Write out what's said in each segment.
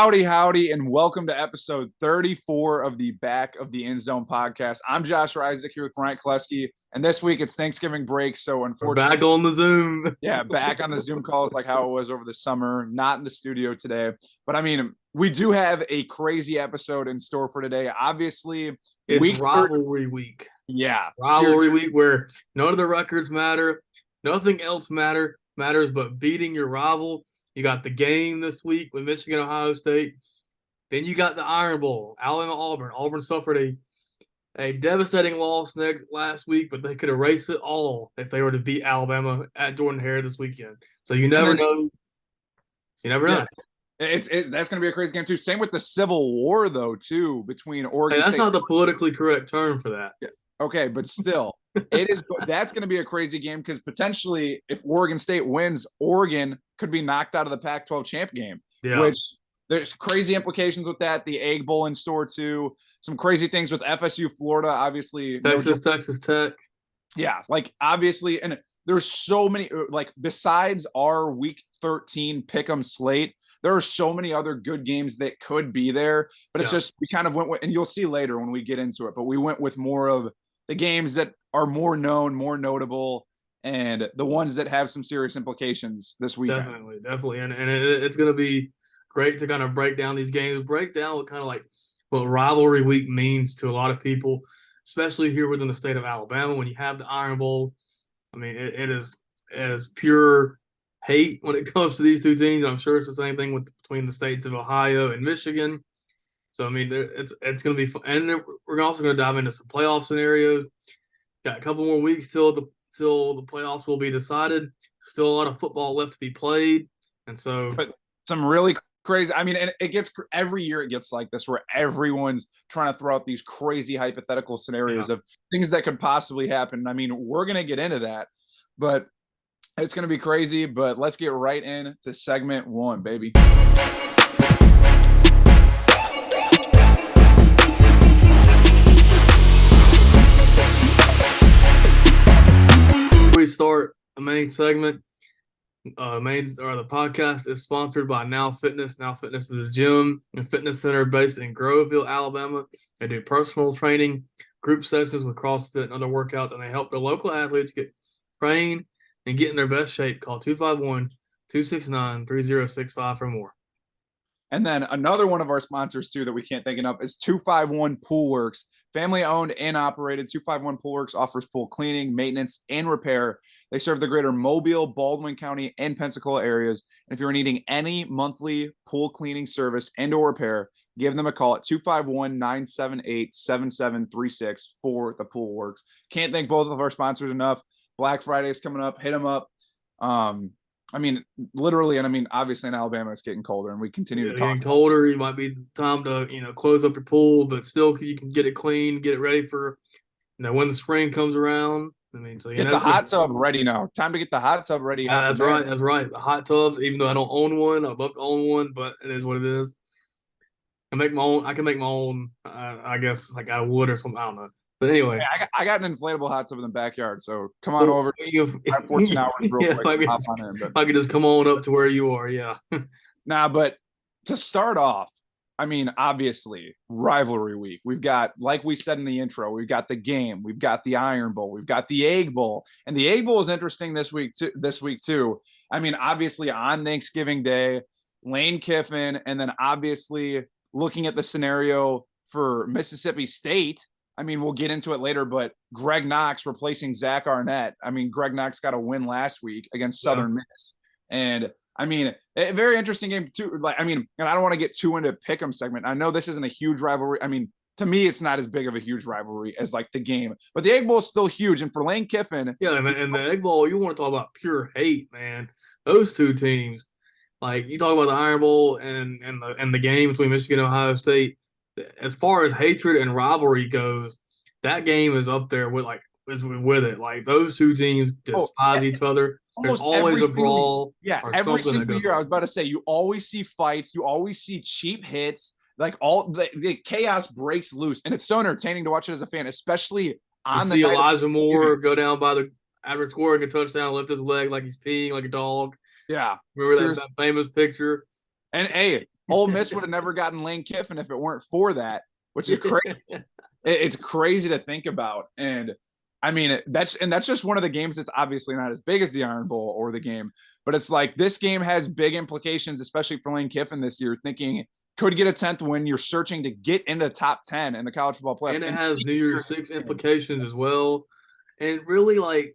Howdy, and welcome to episode 34 of the Back of the End Zone podcast. I'm Josh Reisdick here with Bryant Kleski, and this week it's Thanksgiving break, so unfortunately, we're back on the Zoom. Yeah, back on the Zoom calls like how it was over the summer, not in the studio today. But I mean, we do have a crazy episode in store for today. Obviously, it's rivalry week. Yeah, rivalry week where none of the records matter, nothing else matters but beating your rival. You got the game this week with Michigan, Ohio State. Then you got the Iron Bowl, Alabama, Auburn. Auburn suffered a devastating loss last week, but they could erase it all if they were to beat Alabama at Jordan-Hare this weekend. So you never know. That's going to be a crazy game too. Same with the Civil War though too between Oregon. That's not the politically correct term for that. Yeah. Okay, but still, that's going to be a crazy game because potentially, if Oregon State wins, Oregon could be knocked out of the Pac-12 champ game. Yeah. Which there's crazy implications with that. The Egg Bowl in store too. Some crazy things with FSU, Florida, obviously. Texas Tech. Yeah, like obviously, and there's so many. Like besides our Week 13 pick'em slate, there are so many other good games that could be there. But it's just we kind of went with, and you'll see later when we get into it. But we went with more of the games that are more known, more notable, and the ones that have some serious implications this weekend. Definitely. And it's going to be great to kind of break down these games, break down what rivalry week means to a lot of people, especially here within the state of Alabama. When you have the Iron Bowl, I mean, it is pure hate when it comes to these two teams. I'm sure it's the same thing between the states of Ohio and Michigan. So, I mean, it's going to be fun. And we're also going to dive into some playoff scenarios. Got a couple more weeks till the playoffs will be decided. Still a lot of football left to be played. And so. But some really crazy. I mean, and it gets every year it gets like this where everyone's trying to throw out these crazy hypothetical scenarios of things that could possibly happen. I mean, we're going to get into that, but it's going to be crazy. But let's get right into segment 1, baby. We start the main segment. The podcast is sponsored by Now Fitness. Now Fitness is a gym and fitness center based in Groveville, Alabama. They do personal training, group sessions with CrossFit and other workouts, and they help their local athletes get trained and get in their best shape. Call 251-269-3065 for more. And then another one of our sponsors, too, that we can't think enough is 251 Pool Works. Family owned and operated, 251 Pool Works offers pool cleaning, maintenance, and repair. They serve the greater Mobile, Baldwin County, and Pensacola areas. And if you're needing any monthly pool cleaning service and or repair, give them a call at 251-978-7736 for the Pool Works. Can't thank both of our sponsors enough. Black Friday is coming up. Hit them up. I mean, literally, and I mean, obviously in Alabama, it's getting colder, and we continue to talk. Getting colder, it might be the time to, close up your pool, but still you can get it clean, get it ready for, when the spring comes around. I mean, so get the hot tub ready now. Time to get the hot tub ready. That's right. The hot tubs, even though I don't own one, I'd love to own one, but it is what it is. I can make my own, I guess, like I would or something. I don't know. But anyway, yeah, I got an inflatable hot tub in the backyard, so come on over. 14 hours real quick. I could just come on up to where you are, yeah. But to start off, I mean, obviously, rivalry week. We've got, like we said in the intro, we've got the game, we've got the Iron Bowl, we've got the Egg Bowl, and the Egg Bowl is interesting this week too. I mean, obviously on Thanksgiving Day, Lane Kiffin, and then obviously looking at the scenario for Mississippi State. I mean, we'll get into it later, but Greg Knox replacing Zach Arnett. I mean, Greg Knox got a win last week against Southern Miss. And I mean, a very interesting game too. And I don't want to get too into pick'em segment. I know this isn't a huge rivalry. I mean, to me, it's not as big of a huge rivalry as like the game, but the Egg Bowl is still huge. And for Lane Kiffin. Yeah. And the Egg Bowl, you want to talk about pure hate, man. Those two teams, like you talk about the Iron Bowl and the game between Michigan and Ohio State. As far as hatred and rivalry goes, that game is up there with it. Like those two teams despise each other. There's always a brawl. Every single year. I was about to say, you always see fights. You always see cheap hits. Like all the chaos breaks loose, and it's so entertaining to watch it as a fan, especially on the night. Elijah Moore go down after scoring a touchdown, lift his leg like he's peeing like a dog. Yeah, remember that famous picture? And hey, Ole Miss would have never gotten Lane Kiffin if it weren't for that, which is crazy. It's crazy to think about. And I mean, that's just one of the games that's obviously not as big as the Iron Bowl or the game, but it's like this game has big implications, especially for Lane Kiffin this year, thinking could get a 10th win. You're searching to get into top 10 in the college football playoff. And it has New Year's Six implications as well. And really, like,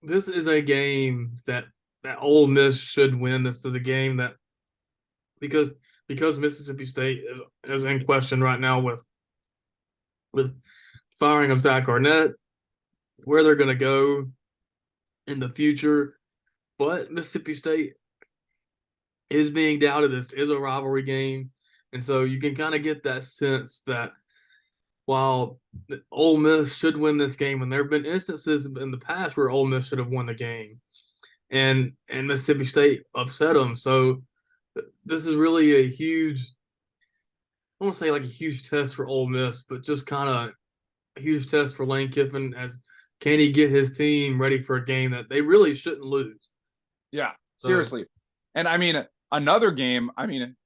this is a game that Ole Miss should win. This is a game that because Mississippi State is in question right now with firing of Zach Arnett, where they're going to go in the future. But Mississippi State is being doubted. This is a rivalry game. And so you can kind of get that sense that while Ole Miss should win this game, and there have been instances in the past where Ole Miss should have won the game, and Mississippi State upset them. So this is really a huge, I don't want to say like a huge test for Ole Miss, but just kind of a huge test for Lane Kiffin as can he get his team ready for a game that they really shouldn't lose. Yeah, seriously. And I mean, another game, I mean,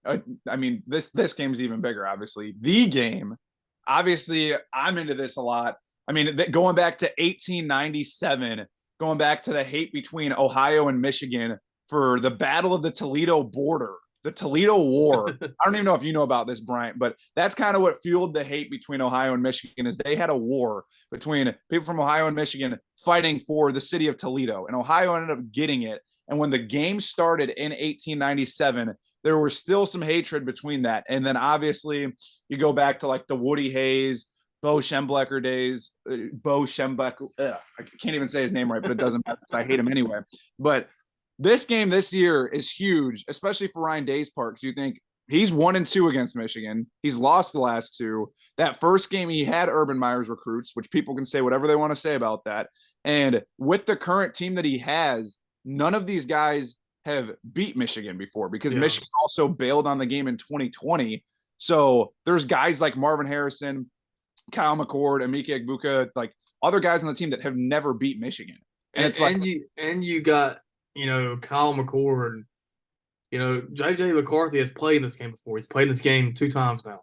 this game's even bigger, obviously. The game, obviously, I'm into this a lot. I mean, going back to 1897, going back to the hate between Ohio and Michigan for the Battle of the Toledo border, the Toledo War. I don't even know if you know about this, Bryant, but that's kind of what fueled the hate between Ohio and Michigan is they had a war between people from Ohio and Michigan fighting for the city of Toledo, and Ohio ended up getting it. And when the game started in 1897, there was still some hatred between that. And then obviously you go back to like the Woody Hayes, Bo Schembechler days, Bo Schembechler. I can't even say his name right, but it doesn't matter because I hate him anyway. But this game this year is huge, especially for Ryan Day's part, because you think he's 1-2 against Michigan. He's lost the last two. That first game, he had Urban Meyer's recruits, which people can say whatever they want to say about that. And with the current team that he has, none of these guys have beat Michigan before because Michigan also bailed on the game in 2020. So there's guys like Marvin Harrison, Kyle McCord, Emeka Egbuka, like other guys on the team that have never beat Michigan. And it's like you got, Kyle McCord, JJ McCarthy has played in this game before. He's played in this game 2 times now.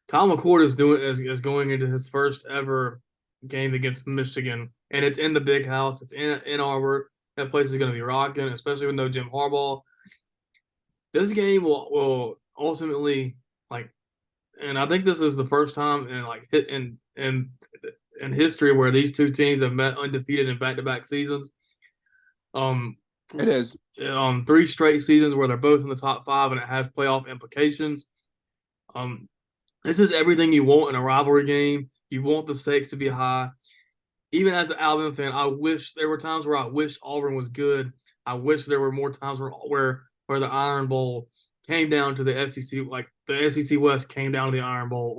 Kyle McCord is going into his first ever game against Michigan, and it's in the big house. It's in Ann Arbor. That place is going to be rocking, especially with no Jim Harbaugh. This game will ultimately, and I think this is the first time in history where these two teams have met undefeated in back-to-back seasons. It is 3 straight seasons where they're both in the top 5, and it has playoff implications. This is everything you want in a rivalry game. You want the stakes to be high. Even as an Alabama fan, I wish there were times where I wish Auburn was good. I wish there were more times where the Iron Bowl came down to the SEC, like the SEC West came down to the Iron Bowl,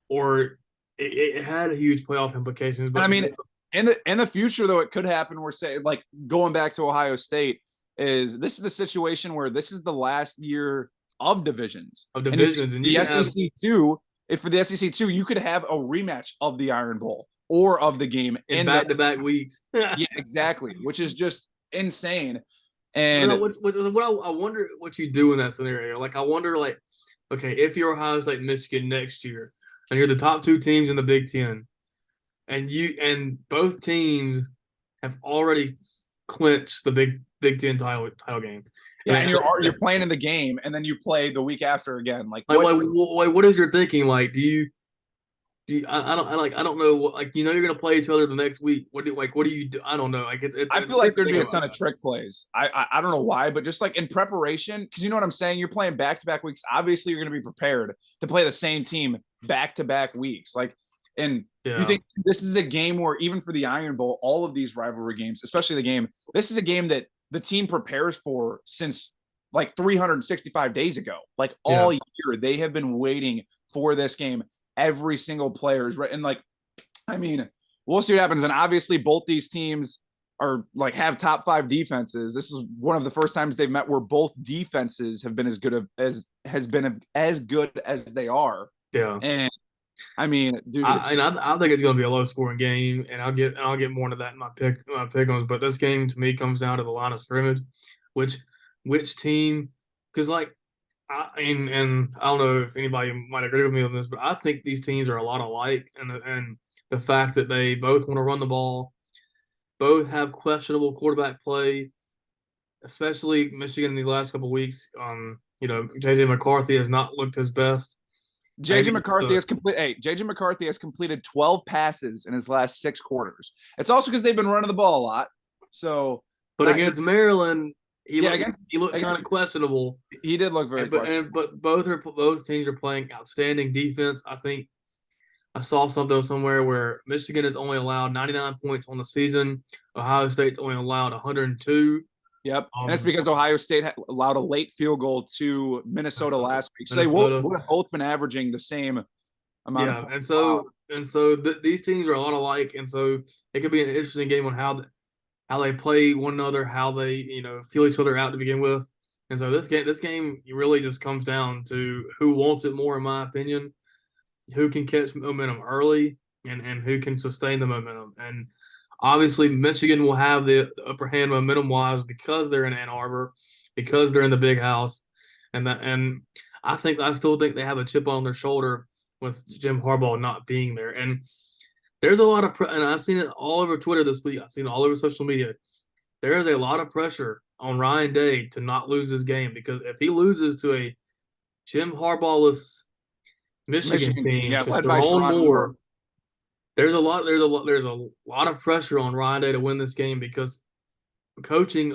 or it had huge playoff implications. But I mean, in the future, though, it could happen. We're saying, like, going back to Ohio State, this is the situation where this is the last year of divisions. And the SEC too. If for the SEC too, you could have a rematch of the Iron Bowl or of the game in back-to-back weeks. Yeah, exactly, which is just insane. And I wonder what you do in that scenario. Like, I wonder, okay, if you're Ohio State, Michigan next year, and you're the top 2 teams in the Big Ten, and both teams have already clinched the Big Ten title game. Yeah, and you're playing in the game, and then you play the week after again. What is your thinking? Like, do you? I don't know. You're gonna play each other the next week. What do you do? I don't know. I feel like there'd be a ton of trick plays. I don't know why, but just like in preparation, because you know what I'm saying. You're playing back-to-back weeks. Obviously, you're gonna be prepared to play the same team back-to-back weeks. You think this is a game where even for the Iron Bowl, all of these rivalry games, especially the game, this is a game that the team prepares for since 365 days ago. All year, they have been waiting for this game. Every single player is right. And we'll see what happens. And obviously both these teams are have top 5 defenses. This is one of the first times they've met where both defenses have been as good as they are. Yeah. And dude, I think it's going to be a low scoring game, and I'll get more into that in my pick-ems. But this game to me comes down to the line of scrimmage, which team, because And I don't know if anybody might agree with me on this, but I think these teams are a lot alike, and the fact that they both want to run the ball, both have questionable quarterback play, especially Michigan in the last couple of weeks. JJ McCarthy has not looked his best. JJ McCarthy has completed 12 passes in his last 6 quarters. It's also because they've been running the ball a lot. So, but against Maryland, he looked kind of questionable. He did look very questionable. But both teams are playing outstanding defense. I think I saw something somewhere where Michigan has only allowed 99 points on the season. Ohio State's only allowed 102. Yep, and it's because Ohio State allowed a late field goal to Minnesota last week. So they would have both been averaging the same amount of points. These teams are a lot alike, and so it could be an interesting game on how they play one another, how they feel each other out to begin with. And so this game really just comes down to who wants it more, in my opinion, who can catch momentum early, and who can sustain the momentum. And obviously, Michigan will have the upper hand momentum-wise because they're in Ann Arbor, because they're in the Big House, and I still think they have a chip on their shoulder with Jim Harbaugh not being there. And there's a lot of and I've seen it all over Twitter this week. I've seen it all over social media. There is a lot of pressure on Ryan Day to not lose this game, because if he loses to a Jim Harbaugh-less Michigan team, to led by Ron Moore, there's a lot of pressure on Ryan Day to win this game, because coaching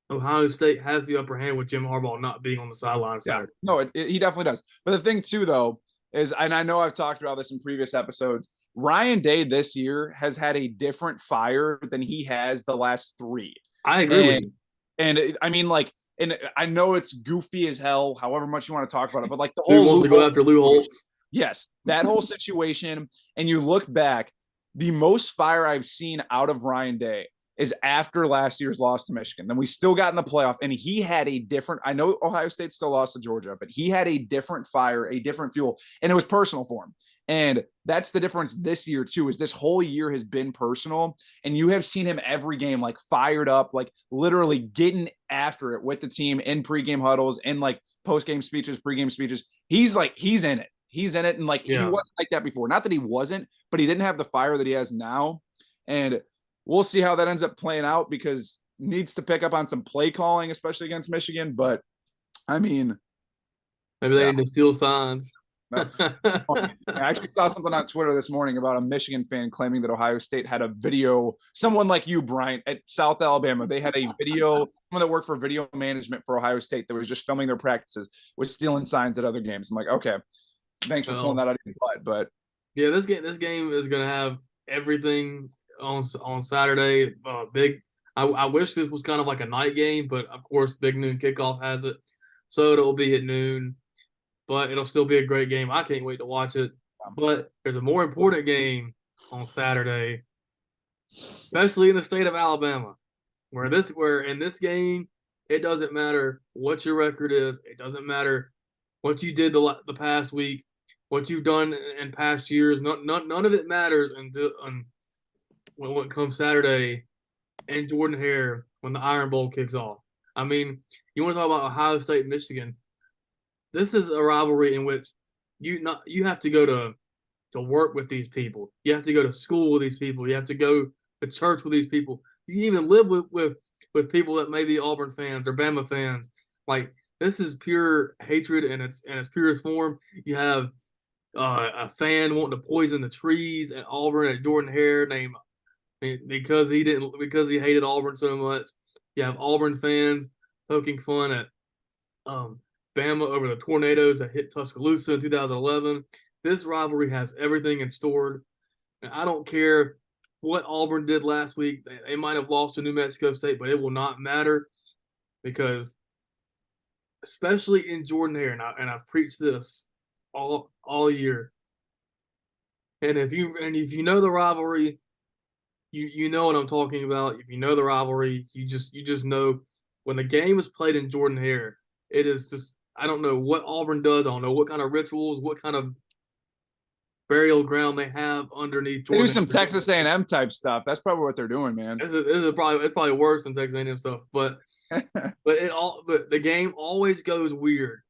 Ohio State has the upper hand with Jim Harbaugh not being on the sideline. Yeah, no, he definitely does. But the thing too, though, is, and I know I've talked about this in previous episodes, Ryan Day this year has had a different fire than he has the last 3. I agree with you. And I mean, like, and I know it's goofy as hell, however much you want to talk about it, but like the who wants to go after Lou Holtz? Yes, that whole situation. And you look back, the most fire I've seen out of Ryan Day is after last year's loss to Michigan. Then we still got in the playoff, and he had a different, I know Ohio State still lost to Georgia, but he had a different fire, a different fuel, and it was personal for him. And that's the difference this year too, is this whole year has been personal, and you have seen him every game, like fired up, like literally getting after it with the team in pregame huddles and like postgame speeches, pregame speeches. He's in it. He's in it. And like, he wasn't like that before. Not that he wasn't, but he didn't have the fire that he has now. And we'll see how that ends up playing out, because needs to pick up on some play calling, especially against Michigan. But I mean, maybe they need to steal signs. I actually saw something on Twitter this morning about a Michigan fan claiming that Ohio State had a video, someone like you, Bryant, at South Alabama. They had a video, someone that worked for video management for Ohio State that was just filming their practices with stealing signs at other games. I'm like, okay, thanks for pulling that out of your butt. But yeah, this game is going to have everything on Saturday. Big. I wish this was kind of like a night game, but of course, big noon kickoff has it, so it'll be at noon. But it'll still be a great game. I can't wait to watch it. But there's a more important game on Saturday, especially in the state of Alabama, where in this game, it doesn't matter what your record is. It doesn't matter what you did the past week, what you've done in past years. None of it matters when it comes Saturday in Jordan-Hare when the Iron Bowl kicks off. I mean, you want to talk about Ohio State and Michigan. This is a rivalry in which you have to go to work with these people. You have to go to school with these people. You have to go to church with these people. You can even live with people that may be Auburn fans or Bama fans. Like, this is pure hatred in its purest form. You have a fan wanting to poison the trees at Auburn at Jordan-Hare because he hated Auburn so much. You have Auburn fans poking fun at Bama over the tornadoes that hit Tuscaloosa in 2011. This rivalry has everything in store. And I don't care what Auburn did last week. They might have lost to New Mexico State, but it will not matter, because especially in Jordan-Hare, and I've preached this all year. And if you know the rivalry, you know what I'm talking about. If you know the rivalry, you just know when the game is played in Jordan-Hare, it is just, I don't know what Auburn does. I don't know what kind of rituals, what kind of burial ground they have underneath Jordan. They do some Texas A&M type stuff. That's probably what they're doing, man. It's probably worse than Texas A&M stuff. But but the game always goes weird.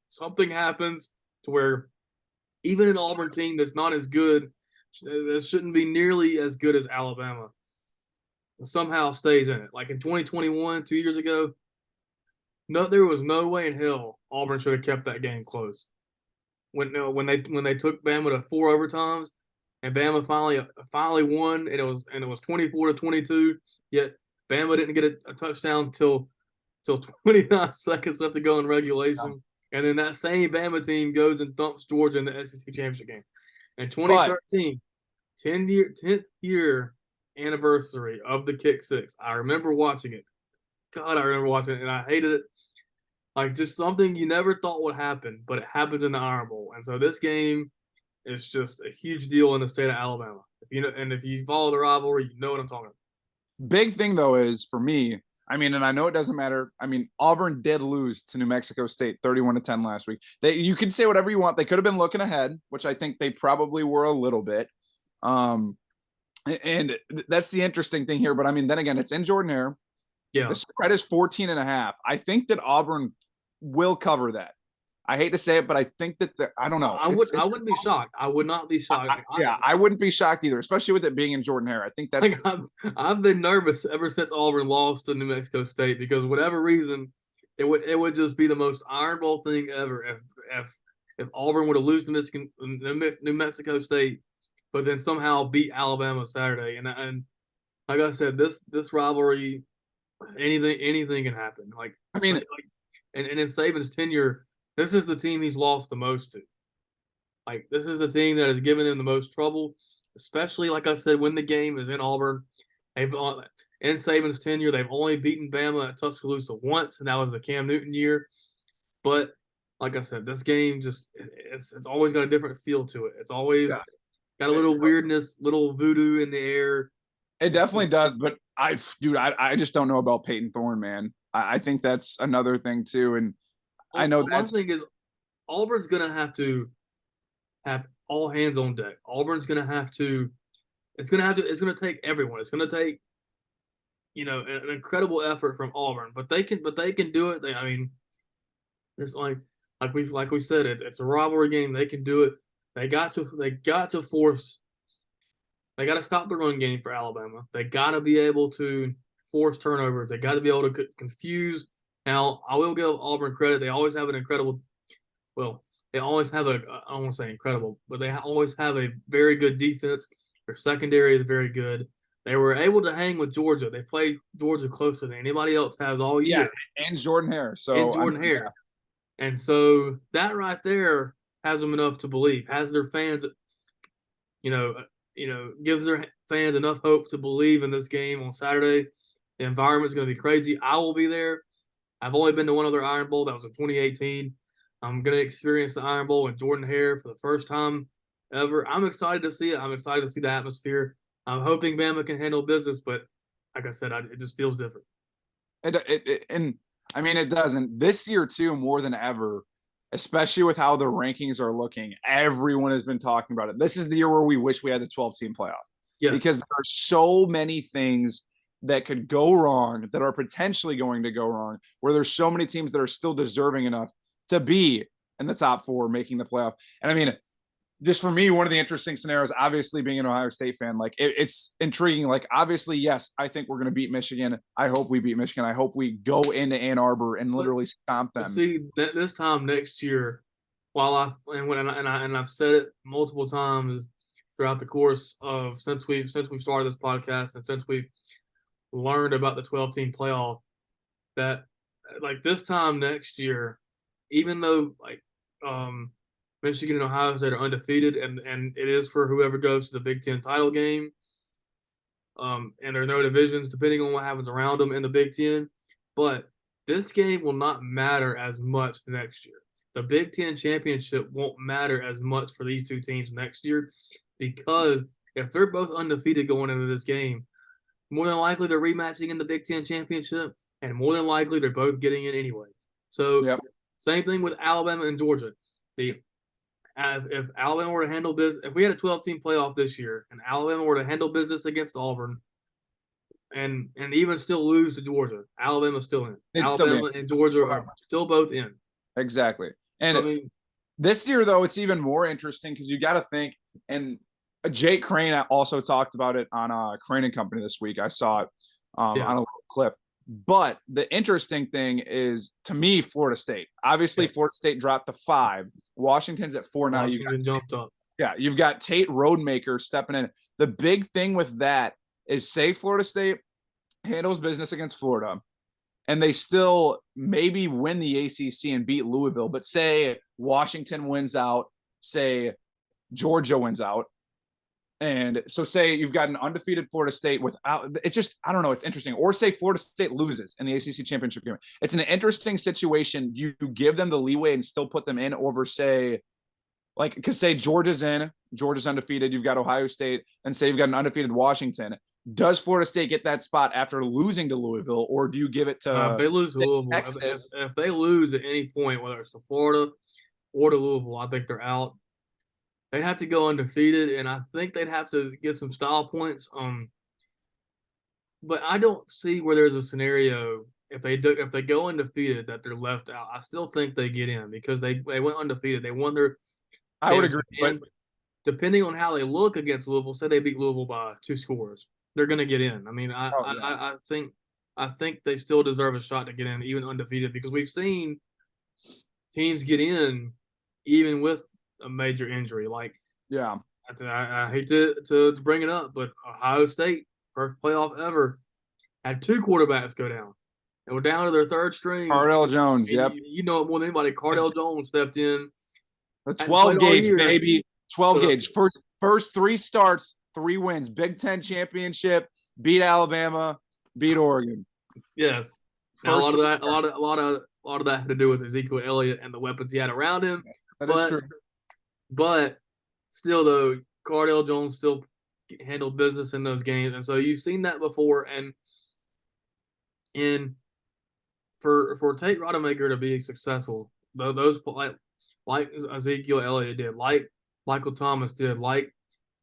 Something happens to where even an Auburn team that's not as good, that shouldn't be nearly as good as Alabama, somehow stays in it. Like in 2021, 2 years ago, there was no way in hell Auburn should have kept that game close. When they took Bama to 4 overtimes, and Bama finally won, and it was 24-22. Yet Bama didn't get a touchdown till 29 seconds left to go in regulation. And then that same Bama team goes and thumps Georgia in the SEC championship game. In 2013, 10th year anniversary of the kick six. I remember watching it. God, I remember watching it, and I hated it. Like, just something you never thought would happen, but it happens in the Iron Bowl. And so this game is just a huge deal in the state of Alabama. If you follow the rivalry, you know what I'm talking about. Big thing, though, is for me, I mean, and I know it doesn't matter. I mean, Auburn did lose to New Mexico State 31-10 last week. You can say whatever you want. They could have been looking ahead, which I think they probably were a little bit. And that's the interesting thing here. But I mean, then again, it's in Jordan-Hare. Yeah. The spread is 14.5. I think that Auburn will cover that. I hate to say it, but I think that I don't know. I wouldn't be shocked. I would not be shocked. I wouldn't be shocked either, especially with it being in Jordan-Hare. I think that's. I've been nervous ever since Auburn lost to New Mexico State because whatever reason, it would just be the most Iron Bowl thing ever if Auburn would have lost to New Mexico State, but then somehow beat Alabama Saturday. And like I said, this rivalry, anything can happen. And in Saban's tenure, this is the team he's lost the most to. Like, this is the team that has given him the most trouble, especially, like I said, when the game is in Auburn. In Saban's tenure, they've only beaten Bama at Tuscaloosa once, and that was the Cam Newton year. But, like I said, this game it's always got a different feel to it. It's always got a little weirdness, little voodoo in the air. It definitely does, but I just don't know about Peyton Thorne, man. I think that's another thing too, and I know one thing is Auburn's gonna have to have all hands on deck. Auburn's gonna have to. It's gonna take everyone. It's gonna take, an incredible effort from Auburn, but they can do it. It's like we said, it's a rivalry game. They can do it. They got to force. They got to stop the run game for Alabama. They got to be able to force turnovers. They got to be able to confuse. Now, I will give Auburn credit. They always have an incredible – well, they always have I don't want to say incredible, but they always have a very good defense. Their secondary is very good. They were able to hang with Georgia. They played Georgia closer than anybody else has all year. Yeah, and Jordan-Hare. Yeah. And so that right there has them enough to believe, has their fans, gives their fans enough hope to believe in this game on Saturday. The environment is going to be crazy. I will be there. I've only been to one other Iron Bowl. That was in 2018. I'm going to experience the Iron Bowl in Jordan-Hare for the first time ever. I'm excited to see it. I'm excited to see the atmosphere. I'm hoping Bama can handle business, but like I said, it just feels different. It doesn't. This year, too, more than ever, especially with how the rankings are looking, everyone has been talking about it. This is the year where we wish we had the 12-team playoff. Yes. Because there are so many things that could go wrong, that are potentially going to go wrong, where there's so many teams that are still deserving enough to be in the top 4 making the playoff. And just for me, one of the interesting scenarios, obviously being an Ohio State fan, it's intriguing. Obviously, yes, I think we're going to beat Michigan. I hope we beat Michigan. I hope we go into Ann Arbor and literally stomp them. See, this time next year, I've said it multiple times throughout the course of since we've started this podcast and since we've learned about the 12-team playoff, that this time next year, even though Michigan and Ohio State are undefeated, and it is for whoever goes to the Big Ten title game, and there are no divisions depending on what happens around them in the Big Ten, but this game will not matter as much next year. The Big Ten championship won't matter as much for these two teams next year, because if they're both undefeated going into this game, more than likely they're rematching in the Big Ten championship, and more than likely they're both getting it anyways. So Same thing with Alabama and Georgia. If Alabama were to handle business, if we had a 12-team playoff this year and Alabama were to handle business against Auburn, and even still lose to Georgia. Alabama's still in. It'd still Alabama be and Georgia are still both in. exactly. And I mean, this year, though, it's even more interesting because you got to think, and Jake Crane also talked about it on Crane and Company this week. I saw it on a little clip. But the interesting thing is, to me, Florida State. Obviously, Florida State dropped to 5. Washington's at 4 now. Washington jumped up. Yeah, you've got Tate Roadmaker stepping in. The big thing with that is, say Florida State handles business against Florida, and they still maybe win the ACC and beat Louisville, but say Washington wins out, say Georgia wins out. And so say you've got an undefeated Florida State without, it's just, I don't know, it's interesting. Or say Florida State loses in the ACC championship game. It's an interesting situation. You give them the leeway and still put them in over, say, like, because say Georgia's in, Georgia's undefeated, you've got Ohio State, and say you've got an undefeated Washington. Does Florida State get that spot after losing to Louisville, or do you give it to if they lose to Louisville? Texas? If they lose at any point, whether it's to Florida or to Louisville, I think they're out. They'd have to go undefeated, and I think they'd have to get some style points. But I don't see where there's a scenario if they go undefeated that they're left out. I still think they get in because they went undefeated. They won their. I would agree. But depending on how they look against Louisville, say they beat Louisville by 2 scores, they're going to get in. I mean, I think they still deserve a shot to get in, even undefeated, because we've seen teams get in even with a major injury. Like, yeah, I hate to bring it up, but Ohio State, first playoff ever, had 2 quarterbacks go down. They were down to their third string. Cardell Jones, yep. You know it more than anybody. Cardell Jones stepped in. The 12 gauge, baby. 12 gauge. First 3 starts, 3 wins. Big Ten championship, beat Alabama, beat Oregon. Yes. Now, a lot of that had to do with Ezekiel Elliott and the weapons he had around him. That is true. But still, though, Cardell Jones still handled business in those games, and so you've seen that before. And for Tate Rodemaker to be successful, those like Ezekiel Elliott did, like Michael Thomas did, like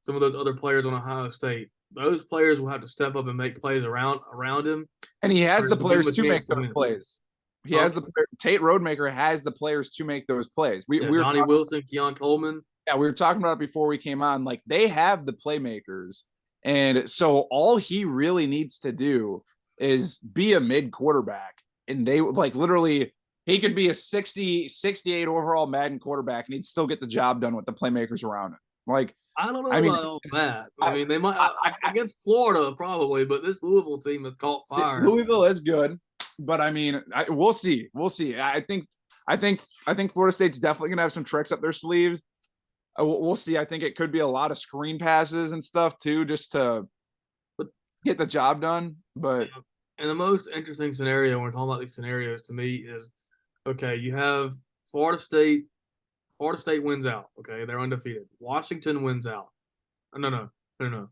some of those other players on Ohio State, those players will have to step up and make plays around him. And he has the players to make those plays. He has the Tate Rodemaker has the players to make those plays. We were Johnny Wilson, Keon Coleman. Yeah, we were talking about it before we came on. Like, they have the playmakers, and so all he really needs to do is be a mid quarterback, and they like literally he could be a 68 overall Madden quarterback, and he'd still get the job done with the playmakers around him. Like, I don't know about all that. I mean, they might against Florida probably, but this Louisville team has caught fire. Louisville is good. But I mean, we'll see. We'll see. I think Florida State's definitely gonna have some tricks up their sleeves. We'll see. I think it could be a lot of screen passes and stuff too, just to get the job done. But and the most interesting scenario when we're talking about these scenarios to me is, okay, you have Florida State. Florida State wins out. Okay, they're undefeated. Washington wins out. No.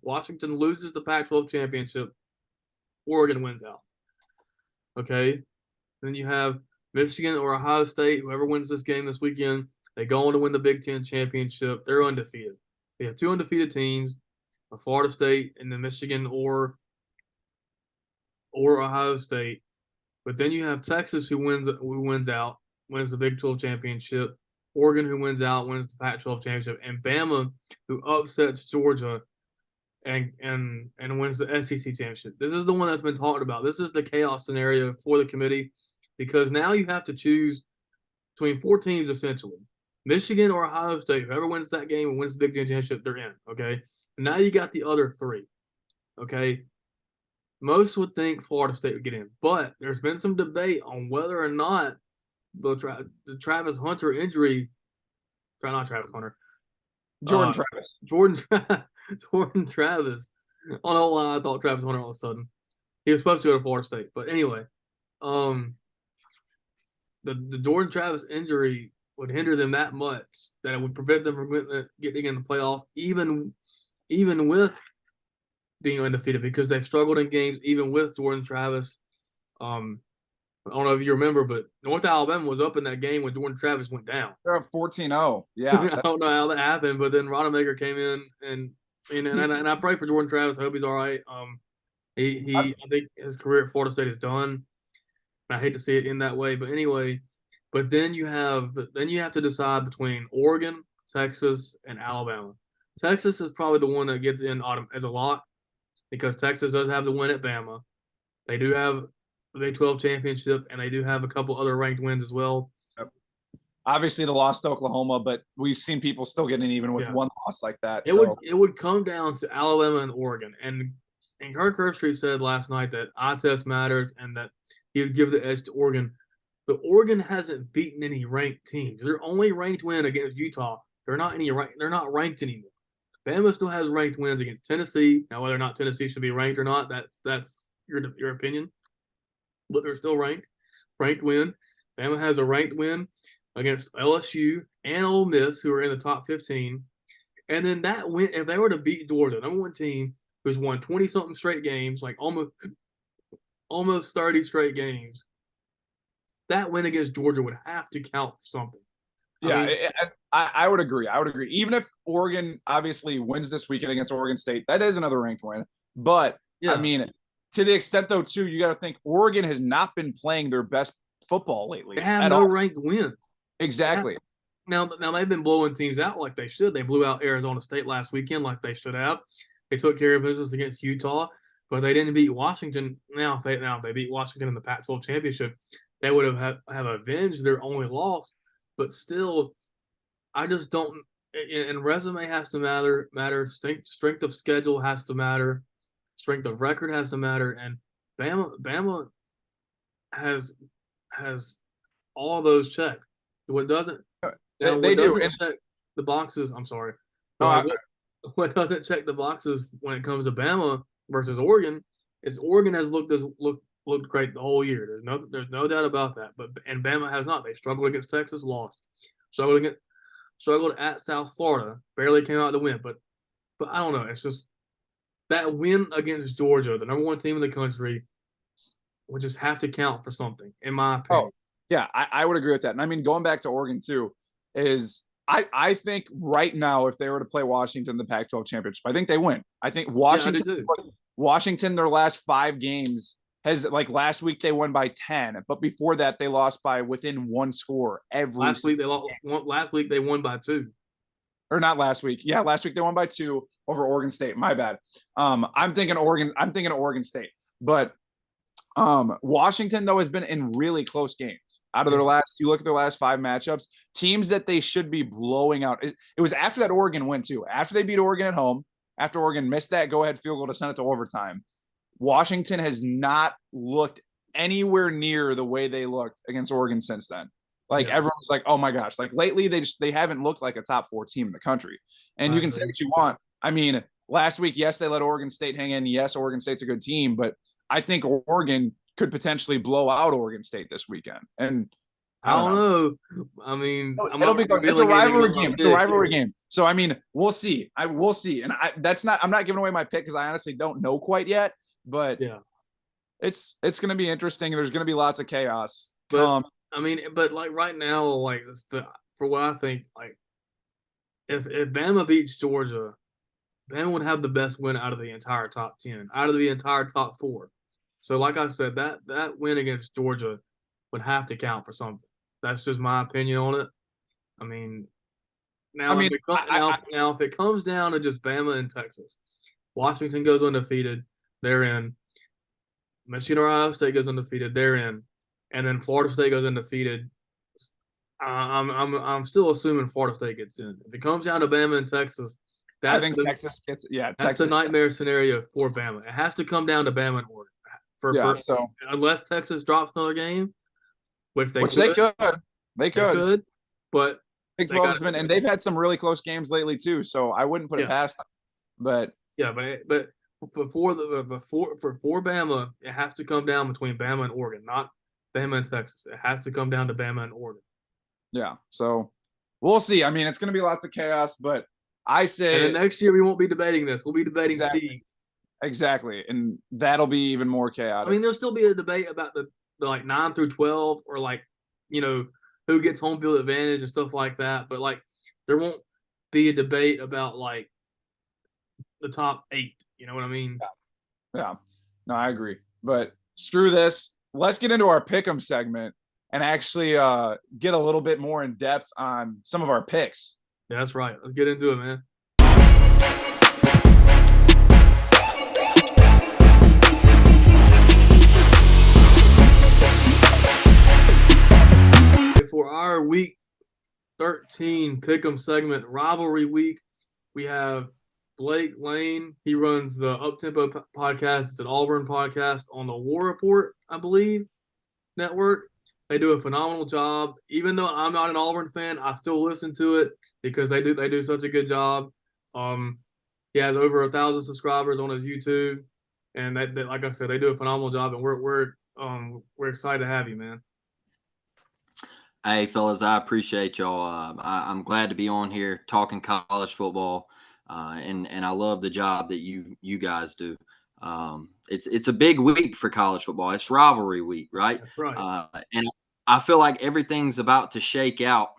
Washington loses the Pac-12 championship. Oregon wins out. Okay, then you have Michigan or Ohio State. Whoever wins this game this weekend, they go on to win the Big Ten championship. They're undefeated. They have 2 undefeated teams, Florida State and then Michigan or Ohio State. But then you have Texas who wins the Big 12 championship. Oregon who wins out, wins the Pac-12 championship, and Bama who upsets Georgia and wins the SEC championship. This is the one that's been talked about. This is the chaos scenario for the committee because now you have to choose between 4 teams essentially. Michigan or Ohio State, whoever wins that game and wins the Big Ten championship, they're in, okay? And now you got the other 3, okay? Most would think Florida State would get in, but there's been some debate on whether or not the Travis Hunter injury – not Travis Hunter. Jordan Travis. Jordan Travis. I don't know why I thought Travis Hunter all of a sudden. He was supposed to go to Florida State. But anyway, the Jordan Travis injury would hinder them that much that it would prevent them from getting in the playoff, even with being undefeated, because they've struggled in games even with Jordan Travis. I don't know if you remember, but North Alabama was up in that game when Jordan Travis went down. They're up 14-0. Yeah. I don't know how that happened, but then Rodemaker came in and I pray for Jordan Travis. I hope he's all right. I think his career at Florida State is done. I hate to see it in that way, but anyway. But then you have to decide between Oregon, Texas, and Alabama. Texas is probably the one that gets in as a lock because Texas does have the win at Bama. They do have the Big 12 championship, and they do have a couple other ranked wins as well. Obviously, the loss to Oklahoma, but we've seen people still getting even with one loss like that. It would come down to Alabama and Oregon, and Kirk Herbstreit said last night that eye test matters and that he would give the edge to Oregon. But Oregon hasn't beaten any ranked teams. Their only ranked win against Utah. They're not ranked anymore. Bama still has ranked wins against Tennessee. Now, whether or not Tennessee should be ranked or not, that's your opinion. But they're still ranked win. Bama has a ranked win against LSU and Ole Miss, who are in the top 15. And then that win, if they were to beat Georgia, number one team who's won 20-something straight games, like almost 30 straight games, that win against Georgia would have to count for something. I would agree. Even if Oregon obviously wins this weekend against Oregon State, that is another ranked win. But, I mean, to the extent, though, too, you got to think Oregon has not been playing their best football lately. They have no ranked wins. Exactly. Now they've been blowing teams out like they should. They blew out Arizona State last weekend like they should have. They took care of business against Utah, but they didn't beat Washington. Now if they beat Washington in the Pac-12 championship, they would have avenged their only loss. But still, I just don't. And resume has to matter. Strength of schedule has to matter. Strength of record has to matter. And Bama has all of those checked. What doesn't check the boxes? I'm sorry. What doesn't check the boxes when it comes to Bama versus Oregon is Oregon has looked great the whole year. There's no doubt about that. And Bama has not. They struggled against Texas, lost. Struggled at South Florida, barely came out to win. But I don't know. It's just that win against Georgia, the number one team in the country, would just have to count for something, in my opinion. Yeah, I would agree with that. And I mean, going back to Oregon too, is I think right now, if they were to play Washington in the Pac-12 championship, I think they win. I think Washington, their last 5 games has, like, last week they won by 10, but before that they lost by within 1 score last week they won by 2. Or not last week. Yeah, last week they won by 2 over Oregon State. My bad. I'm thinking Oregon State. But Washington, though, has been in really close games. Out of you look at their last 5 matchups, teams that they should be blowing out. It was after that Oregon win, too. After they beat Oregon at home, after Oregon missed that go-ahead field goal to send it to overtime, Washington has not looked anywhere near the way they looked against Oregon since then. Everyone's like, oh my gosh. Like, lately they haven't looked like a top 4 team in the country. And you can say what you want. I mean, last week, yes, they let Oregon State hang in. Yes, Oregon State's a good team, but I think Oregon could potentially blow out Oregon State this weekend. And I don't know. I mean, it's a rivalry game. It's a rivalry game. So, I mean, we'll see. We'll see. And I'm not giving away my pick because I honestly don't know quite yet, but it's going to be interesting. There's going to be lots of chaos. But like right now, like for what I think, like if Bama beats Georgia, Bama would have the best win out of the entire top 10, out of the entire top 4. So, like I said, that win against Georgia would have to count for something. That's just my opinion on it. I mean, if it comes down to just Bama and Texas, Washington goes undefeated, they're in. Michigan or Ohio State goes undefeated, they're in, and then Florida State goes undefeated. I'm still assuming Florida State gets in. If it comes down to Bama and Texas, Texas gets. Yeah, that's the nightmare scenario for Bama. It has to come down to Bama and Oregon. Unless Texas drops another game, which they could. They could. But Big 12 has been, and they've had some really close games lately too. So I wouldn't put it past them. But for Bama, it has to come down between Bama and Oregon, not Bama and Texas. It has to come down to Bama and Oregon. Yeah. So we'll see. I mean, it's going to be lots of chaos, but I say and next year we won't be debating this. We'll be debating seeds. Exactly. And that'll be even more chaotic. I mean, there'll still be a debate about the like 9 through 12 or like, who gets home field advantage and stuff like that. But like there won't be a debate about like the top 8. You know what I mean? Yeah. No, I agree. But screw this. Let's get into our pick'em segment and actually get a little bit more in depth on some of our picks. Yeah, that's right. Let's get into it, man. For our week 13 pick'em segment, rivalry week, we have Blake Lane. He runs the Uptempo Podcast. It's an Auburn podcast on the War Report, I believe, network. They do a phenomenal job. Even though I'm not an Auburn fan, I still listen to it because they do such a good job. He has over 1,000 subscribers on his YouTube, and that like I said, they do a phenomenal job, and we're excited to have you, man. Hey, fellas, I appreciate y'all. I'm glad to be on here talking college football, and I love the job that you guys do. It's a big week for college football. It's rivalry week, right? That's right. And I feel like everything's about to shake out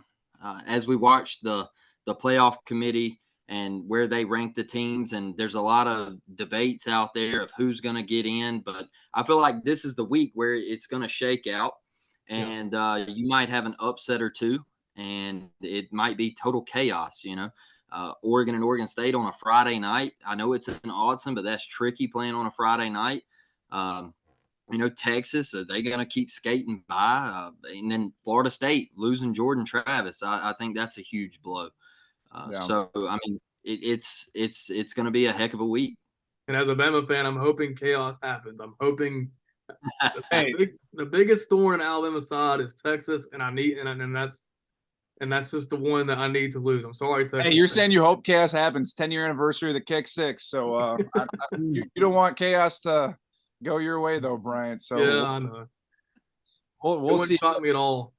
as we watch the playoff committee and where they rank the teams. And there's a lot of debates out there of who's going to get in, but I feel like this is the week where it's going to shake out. And you might have an upset or two, and it might be total chaos, Oregon and Oregon State on a Friday night. I know it's in Autzen, but that's tricky playing on a Friday night. Texas, are they going to keep skating by? And then Florida State losing Jordan Travis. I think that's a huge blow. So, I mean, it's going to be a heck of a week. And as a Bama fan, I'm hoping chaos happens. I'm hoping the biggest thorn in Alabama's side is Texas, and that's just the one that I need to lose. I'm sorry, Texas. Hey, you're saying you hope chaos happens. 10-year anniversary of the kick six. So you don't want chaos to go your way, though, Bryant. So yeah, I know. We'll see. It wouldn't shock me at all.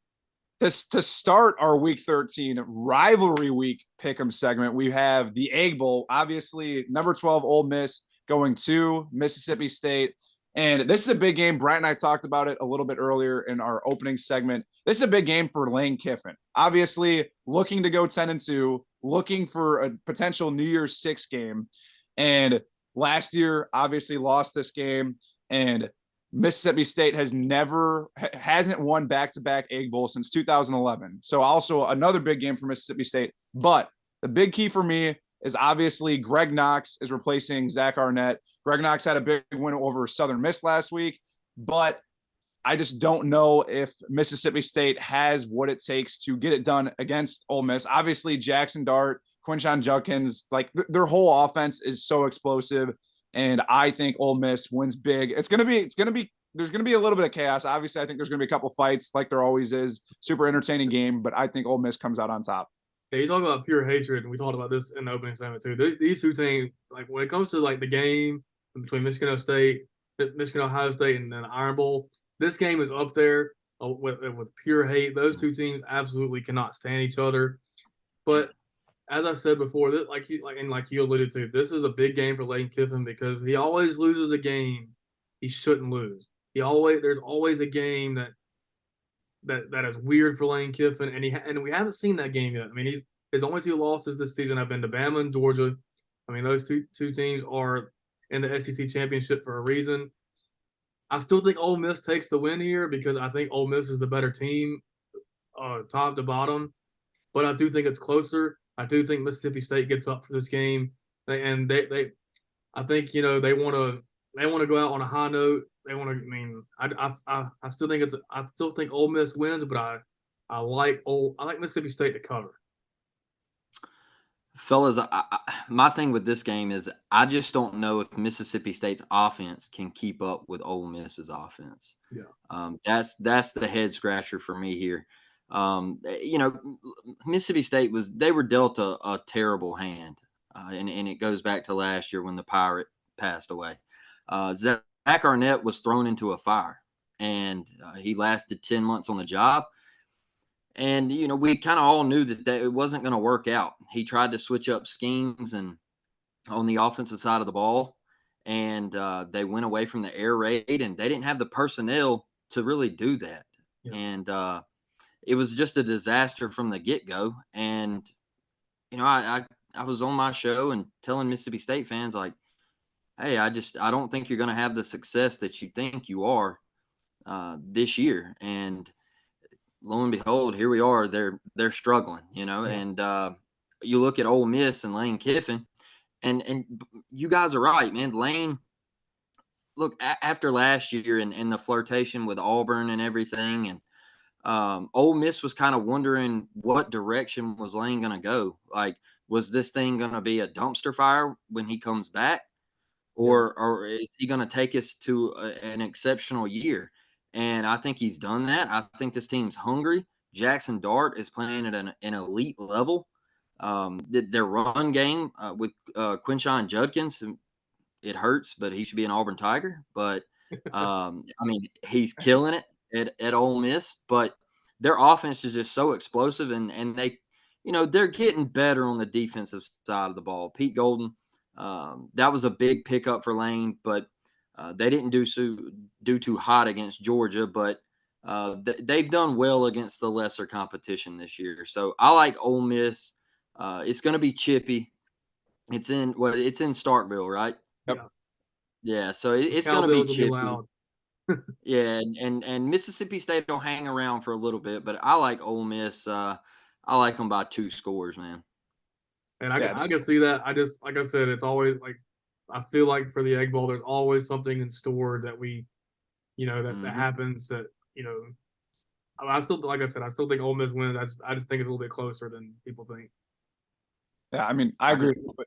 To start our Week 13 rivalry week pick'em segment, we have the Egg Bowl. Obviously, number 12 Ole Miss going to Mississippi State. And this is a big game. Bryant and I talked about it a little bit earlier in our opening segment. This is a big game for Lane Kiffin. Obviously, looking to go 10-2, looking for a potential New Year's Six game. And last year, obviously lost this game. And Mississippi State hasn't won back-to-back Egg Bowl since 2011. So also another big game for Mississippi State. But the big key for me is obviously Greg Knox is replacing Zach Arnett. Greg Knox had a big win over Southern Miss last week, but I just don't know if Mississippi State has what it takes to get it done against Ole Miss. Obviously, Jackson Dart, Quinshon Judkins, like their whole offense is so explosive, and I think Ole Miss wins big. There's going to be a little bit of chaos. Obviously, I think there's going to be a couple fights like there always is. Super entertaining game, but I think Ole Miss comes out on top. Yeah, you talk about pure hatred, and we talked about this in the opening segment too. These two teams, like when it comes to like the game between Michigan, Ohio State, and then the Iron Bowl, this game is up there with pure hate. Those two teams absolutely cannot stand each other. But as I said before, like you alluded to, this is a big game for Lane Kiffin because he always loses a game he shouldn't lose. There's always a game that is weird for Lane Kiffin, and we haven't seen that game yet. I mean, his only two losses this season have been to Bama and Georgia. I mean, those two teams are in the SEC championship for a reason. I still think Ole Miss takes the win here because I think Ole Miss is the better team, top to bottom. But I do think it's closer. I do think Mississippi State gets up for this game, and I think they want to go out on a high note. They want to. I mean, I still think Ole Miss wins, but I like Mississippi State to cover. Fellas, my thing with this game is I just don't know if Mississippi State's offense can keep up with Ole Miss's offense. Yeah, that's the head scratcher for me here. Mississippi State they were dealt a terrible hand, and it goes back to last year when the Pirate passed away. Zach Arnett was thrown into a fire, and he lasted 10 months on the job. And, we kind of all knew that it wasn't going to work out. He tried to switch up schemes and on the offensive side of the ball, and they went away from the air raid, and they didn't have the personnel to really do that. Yeah. And it was just a disaster from the get-go. And, I was on my show and telling Mississippi State fans, like, hey, I don't think you're going to have the success that you think you are this year. And lo and behold, here we are. They're struggling, you know. Yeah. And you look at Ole Miss and Lane Kiffin, and you guys are right, man. Lane, look, after last year and the flirtation with Auburn and everything, and Ole Miss was kind of wondering what direction was Lane going to go. Like, was this thing going to be a dumpster fire when he comes back? Or is he going to take us to an exceptional year? And I think he's done that. I think this team's hungry. Jackson Dart is playing at an elite level. Their run game with Quinshon Judkins, it hurts, but he should be an Auburn Tiger. But I mean, he's killing it at Ole Miss. But their offense is just so explosive, and they, you know, they're getting better on the defensive side of the ball. Pete Golden, that was a big pickup for Lane, but they didn't do too hot against Georgia. But they've done well against the lesser competition this year. So I like Ole Miss. It's going to be chippy. It's in Starkville, right? Yep. Yeah, so it's going to be chippy. Yeah, and Mississippi State will hang around for a little bit, but I like Ole Miss. I like them by 2 scores, man. And I can see that. Like I said, it's always like, I feel like for the Egg Bowl, there's always something in store that we, you know, that happens that, you know, I still, like I said, I still think Ole Miss wins. I just think it's a little bit closer than people think. Yeah, I mean, I agree. But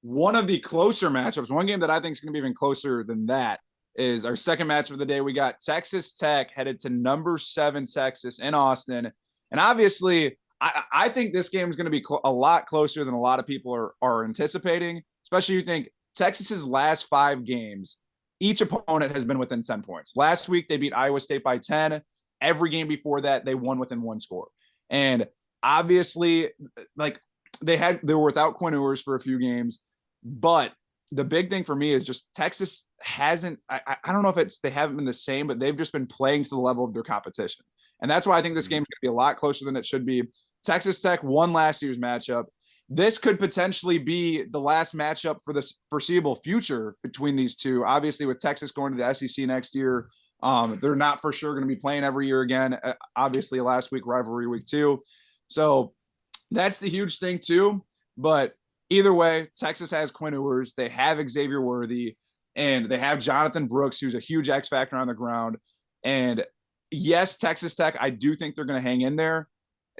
one of the closer matchups, one game that I think is going to be even closer than that, is our second match of the day. We got Texas Tech headed to number 7 Texas in Austin. And obviously, I think this game is going to be a lot closer than a lot of people are anticipating, especially you think Texas's last 5 games, each opponent has been within 10 points. Last week, they beat Iowa State by 10. Every game before that, they won within 1 score. And obviously, like, they were without Quinn Ewers for a few games, but the big thing for me is just Texas hasn't, I don't know if they haven't been the same, but they've just been playing to the level of their competition. And that's why I think this game is going to be a lot closer than it should be. Texas Tech won last year's matchup. This could potentially be the last matchup for the foreseeable future between these two. Obviously, with Texas going to the SEC next year, they're not for sure going to be playing every year again. Obviously, last week, rivalry week 2. So that's the huge thing too. But either way, Texas has Quinn Ewers. They have Xavier Worthy, and they have Jonathan Brooks, who's a huge X factor on the ground. And yes, Texas Tech, I do think they're going to hang in there.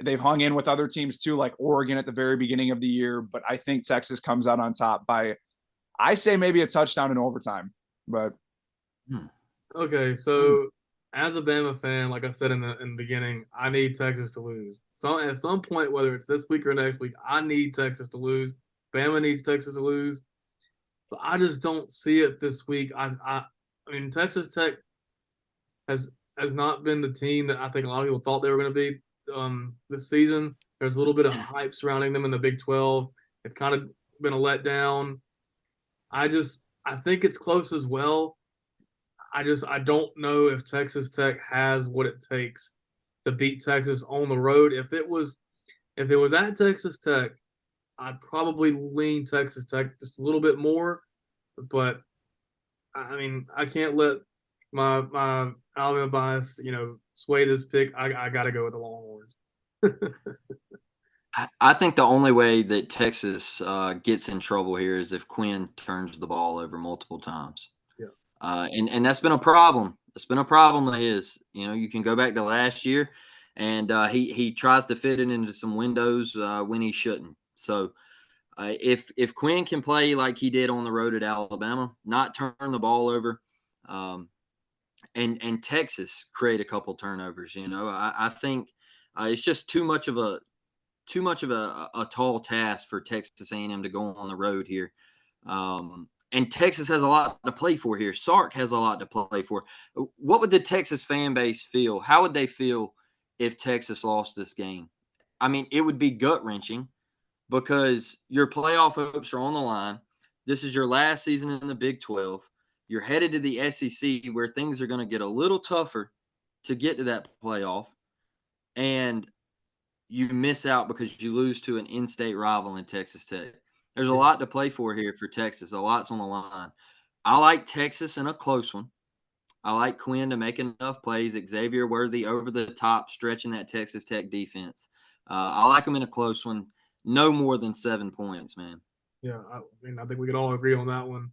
They've hung in with other teams too, like Oregon at the very beginning of the year. But I think Texas comes out on top by, I say, maybe a touchdown in overtime. But okay, so as a Bama fan, like I said in the beginning, I need Texas to lose. So at some point, whether it's this week or next week, I need Texas to lose. Bama needs Texas to lose, but I just don't see it this week. I mean, Texas Tech has not been the team that I think a lot of people thought they were going to be this season. There's a little bit of hype surrounding them in the Big 12. It's kind of been a letdown. I think it's close as well. I don't know if Texas Tech has what it takes to beat Texas on the road. If it was at Texas Tech, I'd probably lean Texas Tech just a little bit more. But I mean, I can't let my Alabama bias, you know, sway this pick. I got to go with the Longhorns. I think the only way that Texas gets in trouble here is if Quinn turns the ball over multiple times. Yeah. And that's been a problem. It's been a problem of his. You know, you can go back to last year, and he tries to fit it into some windows when he shouldn't. So if Quinn can play like he did on the road at Alabama, not turn the ball over, and Texas create a couple turnovers, you know, I think it's just too much of a tall task for Texas A&M to go on the road here. And Texas has a lot to play for here. Sark has a lot to play for. What would the Texas fan base feel? How would they feel if Texas lost this game? I mean, it would be gut-wrenching because your playoff hopes are on the line. This is your last season in the Big 12. You're headed to the SEC where things are going to get a little tougher to get to that playoff. And you miss out because you lose to an in-state rival in Texas Tech. There's a lot to play for here for Texas. A lot's on the line. I like Texas in a close one. I like Quinn to make enough plays. Xavier Worthy over the top, stretching that Texas Tech defense. I like them in a close one. No more than 7 points, man. Yeah, I think we could all agree on that one.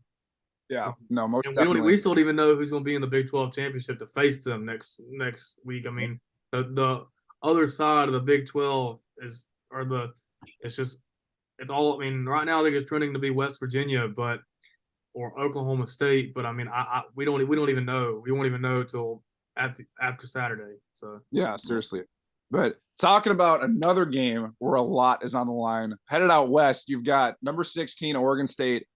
Yeah, no, most And definitely. we still don't even know who's going to be in the Big 12 championship to face them next week. I mean, the other side of the Big 12 it's all. I mean, right now I think it's trending to be West Virginia, or Oklahoma State. But I mean, we don't even know. We won't even know till after Saturday. So yeah, seriously. But talking about another game where a lot is on the line, headed out west, you've got number 16 Oregon State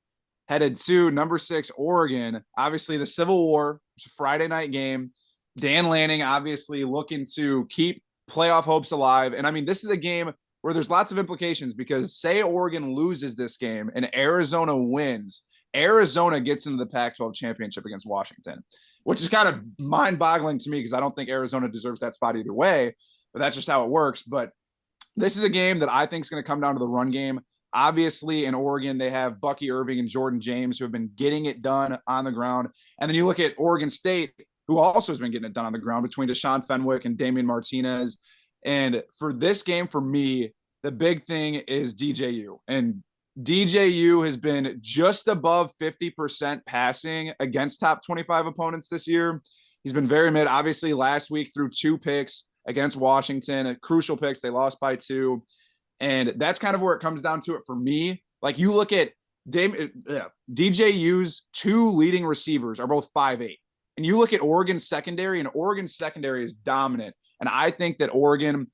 headed to number 6 Oregon. Obviously, the Civil War. It's a Friday night game. Dan Lanning obviously looking to keep playoff hopes alive. And I mean, this is a game where there's lots of implications because say Oregon loses this game and Arizona wins, Arizona gets into the Pac-12 championship against Washington, which is kind of mind-boggling to me because I don't think Arizona deserves that spot either way, but that's just how it works. But this is a game that I think is going to come down to the run game. Obviously, in Oregon, they have Bucky Irving and Jordan James who have been getting it done on the ground. And then you look at Oregon State, who also has been getting it done on the ground between Deshaun Fenwick and Damian Martinez. And for this game, for me, the big thing is DJU. And DJU has been just above 50% passing against top 25 opponents this year. He's been very mid. Obviously, last week threw 2 picks against Washington, crucial picks. They lost by 2. And that's kind of where it comes down to it for me. Like you look at DJU's 2 leading receivers are both 5'8". And you look at Oregon's secondary, and Oregon's secondary is dominant. And I think that Oregon,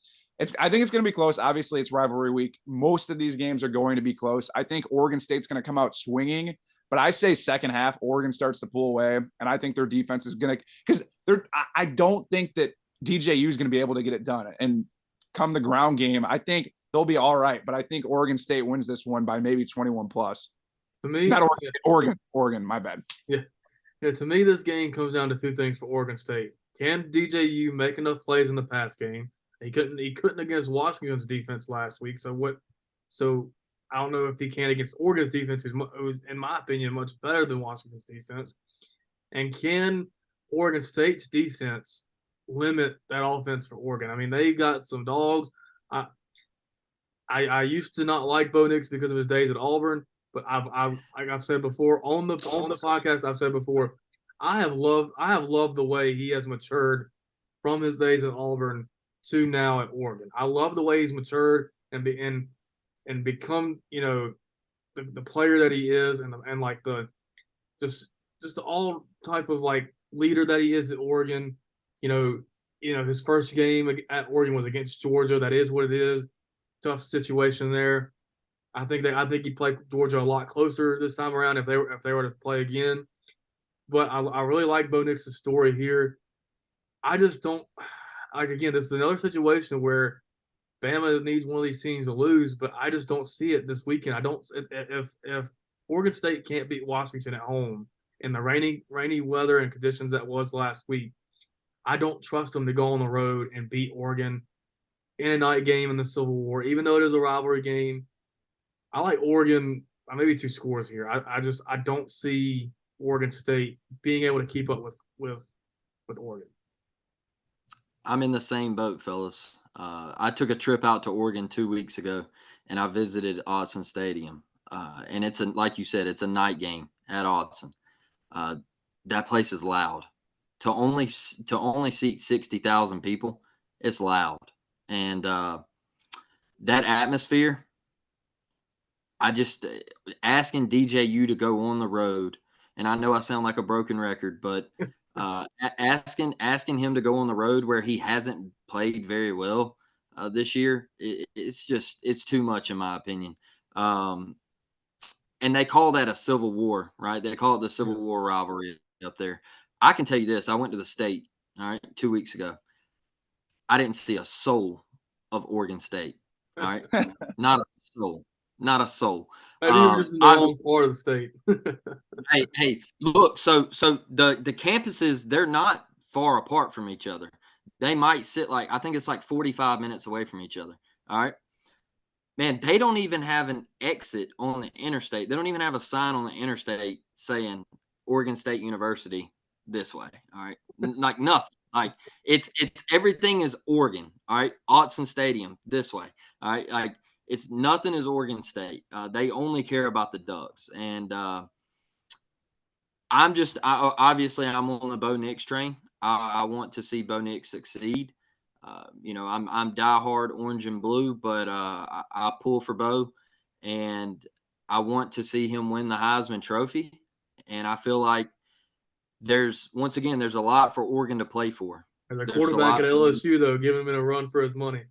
I think it's going to be close. Obviously, it's rivalry week. Most of these games are going to be close. I think Oregon State's going to come out swinging. But I say second half, Oregon starts to pull away. And I think their defense is going to – because I don't think that DJU is going to be able to get it done. And come the ground game, I think – they'll be all right, but I think Oregon State wins this one by maybe 21 plus. To me, not Oregon, my bad. Yeah. To me, this game comes down to 2 things for Oregon State. Can DJU make enough plays in the pass game? He couldn't against Washington's defense last week. So I don't know if he can against Oregon's defense, who's in my opinion much better than Washington's defense. And can Oregon State's defense limit that offense for Oregon? I mean, they got some dogs. I used to not like Bo Nix because of his days at Auburn, but like I've said before on the podcast, I've said before, I have loved the way he has matured from his days at Auburn to now at Oregon. I love the way he's matured and become, the player that he is and like the just the all type of like leader that he is at Oregon. His first game at Oregon was against Georgia. That is what it is. Tough situation there. I think he played Georgia a lot closer this time around if they were to play again. But I really like Bo Nix's story here. I just don't again. This is another situation where Bama needs one of these teams to lose, but I just don't see it this weekend. I don't. If Oregon State can't beat Washington at home in the rainy weather and conditions that was last week, I don't trust them to go on the road and beat Oregon in a night game in the Civil War, even though it is a rivalry game. I like Oregon by maybe 2 scores here. I don't see Oregon State being able to keep up with Oregon. I'm in the same boat, fellas. I took a trip out to Oregon 2 weeks ago, and I visited Autzen Stadium. And it's like you said, it's a night game at Autzen. That place is loud. To only seat 60,000 people, it's loud. And that atmosphere, I just asking DJU to go on the road, and I know I sound like a broken record, but asking him to go on the road where he hasn't played very well this year, it's too much in my opinion. And they call that a Civil War, right? They call it the Civil War rivalry up there. I can tell you this: I went to the state, all right, 2 weeks ago. I didn't see a soul of Oregon State. All right, not a soul. Maybe you're just in the wrong part of the state. hey, look. So the campuses, they're not far apart from each other. They might sit I think it's like 45 minutes away from each other. All right. man, they don't even have an exit on the interstate. They don't even have a sign on the interstate saying Oregon State University this way. All right. Like nothing. Like it's everything is Oregon. All right. Autzen Stadium this way. All right. Like it's nothing is Oregon State. They only care about the Ducks. And obviously I'm on the Bo Nix train. I want to see Bo Nix succeed. I'm diehard orange and blue, but I pull for Bo, and I want to see him win the Heisman Trophy. And I feel like there's a lot for Oregon to play for. As a There's quarterback at lot LSU, though, give him a run for his money.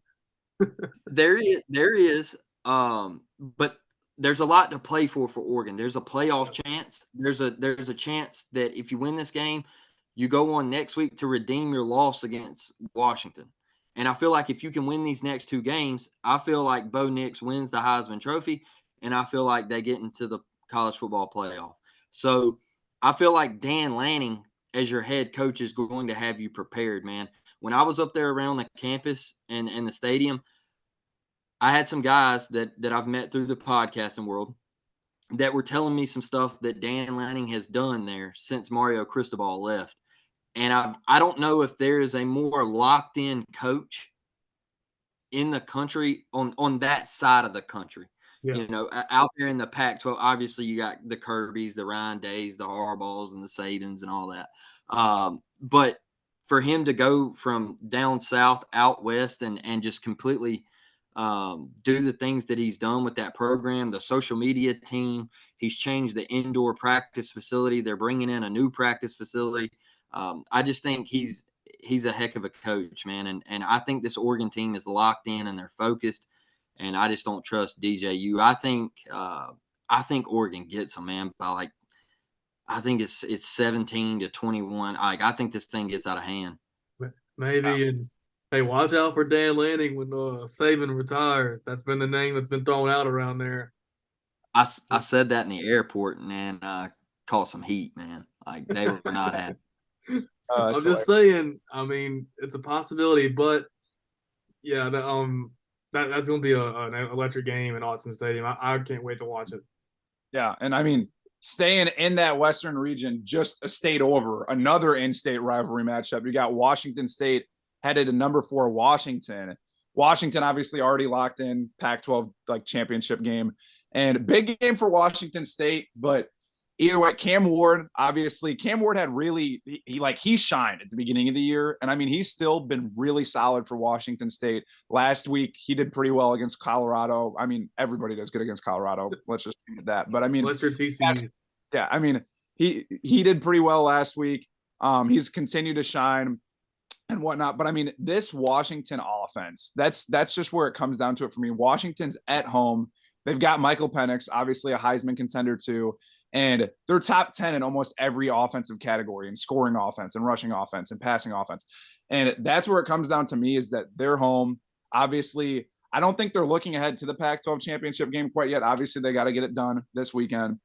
There is, but there's a lot to play for Oregon. There's a playoff chance. There's a chance that if you win this game, you go on next week to redeem your loss against Washington. And I feel like if you can win these next two games, I feel like Bo Nix wins the Heisman Trophy, and I feel like they get into the college football playoff. So I feel like Dan Lanning, as your head coach, is going to have you prepared, man. When I was up there around the campus and the stadium, I had some guys that I've met through the podcasting world that were telling me some stuff that Dan Lanning has done there since Mario Cristobal left. And I don't know if there is a more locked in coach in the country on that side of the country. Yeah. Out there in the Pac-12, obviously you got the Kirbys, the Ryan Days, the Harbaughs, and the Sabins and all that. But for him to go from down south out west and just completely do the things that he's done with that program, the social media team, he's changed the indoor practice facility. They're bringing in a new practice facility. I just think he's a heck of a coach, man. And I think this Oregon team is locked in and they're focused. And I just don't trust DJU. I think Oregon gets them, man, by I think it's 17-21. I think this thing gets out of hand. Maybe. And hey, watch out for Dan Lanning when Saban retires. That's been the name that's been thrown out around there. I said that in the airport and caught some heat, man. Like they were not happy. I'm just saying. I mean, it's a possibility, but yeah, that's going to be an electric game in Autzen Stadium. I can't wait to watch it. Yeah, and I mean, staying in that Western region, just a state over, another in-state rivalry matchup. You got Washington State headed to number 4 Washington. Washington obviously already locked in Pac-12 championship game, and big game for Washington State. But either way, Cam Ward had really he shined at the beginning of the year, and I mean he's still been really solid for Washington State. Last week he did pretty well against Colorado. I mean everybody does good against Colorado. Let's just do that. But I mean, unless you're TCU. Yeah, I mean he did pretty well last week. He's continued to shine and whatnot. But I mean, this Washington offense, that's just where it comes down to it for me. Washington's at home. They've got Michael Penix, obviously a Heisman contender too. And they're top 10 in almost every offensive category, in scoring offense and rushing offense and passing offense. And that's where it comes down to me, is that they're home. Obviously, I don't think they're looking ahead to the Pac-12 championship game quite yet. Obviously, they got to get it done this weekend.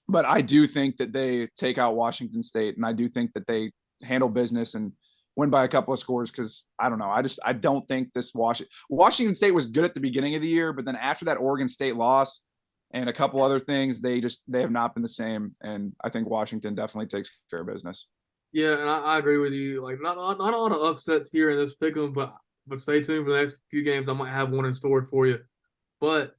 But I do think that they take out Washington State, and I do think that they handle business and win by a couple of scores, because I don't know. I don't think this Washington State was good at the beginning of the year, but then after that Oregon State loss and a couple other things, they have not been the same. And I think Washington definitely takes care of business. Yeah, and I agree with you. Like not a lot of upsets here in this pick'em, but stay tuned for the next few games. I might have one in store for you. But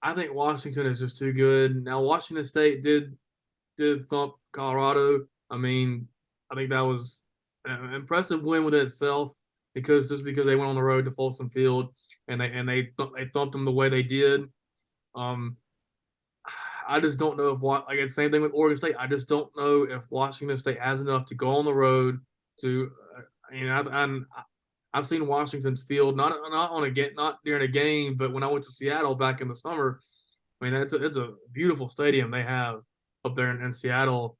I think Washington is just too good. Now Washington State did thump Colorado. I mean, I think that was an impressive win within itself, because they went on the road to Folsom Field and they thumped them the way they did. I just don't know if same thing with Oregon State. I just don't know if Washington State has enough to go on the road to. I've seen Washington's field not during a game, but when I went to Seattle back in the summer. I mean, it's a beautiful stadium they have up there in Seattle,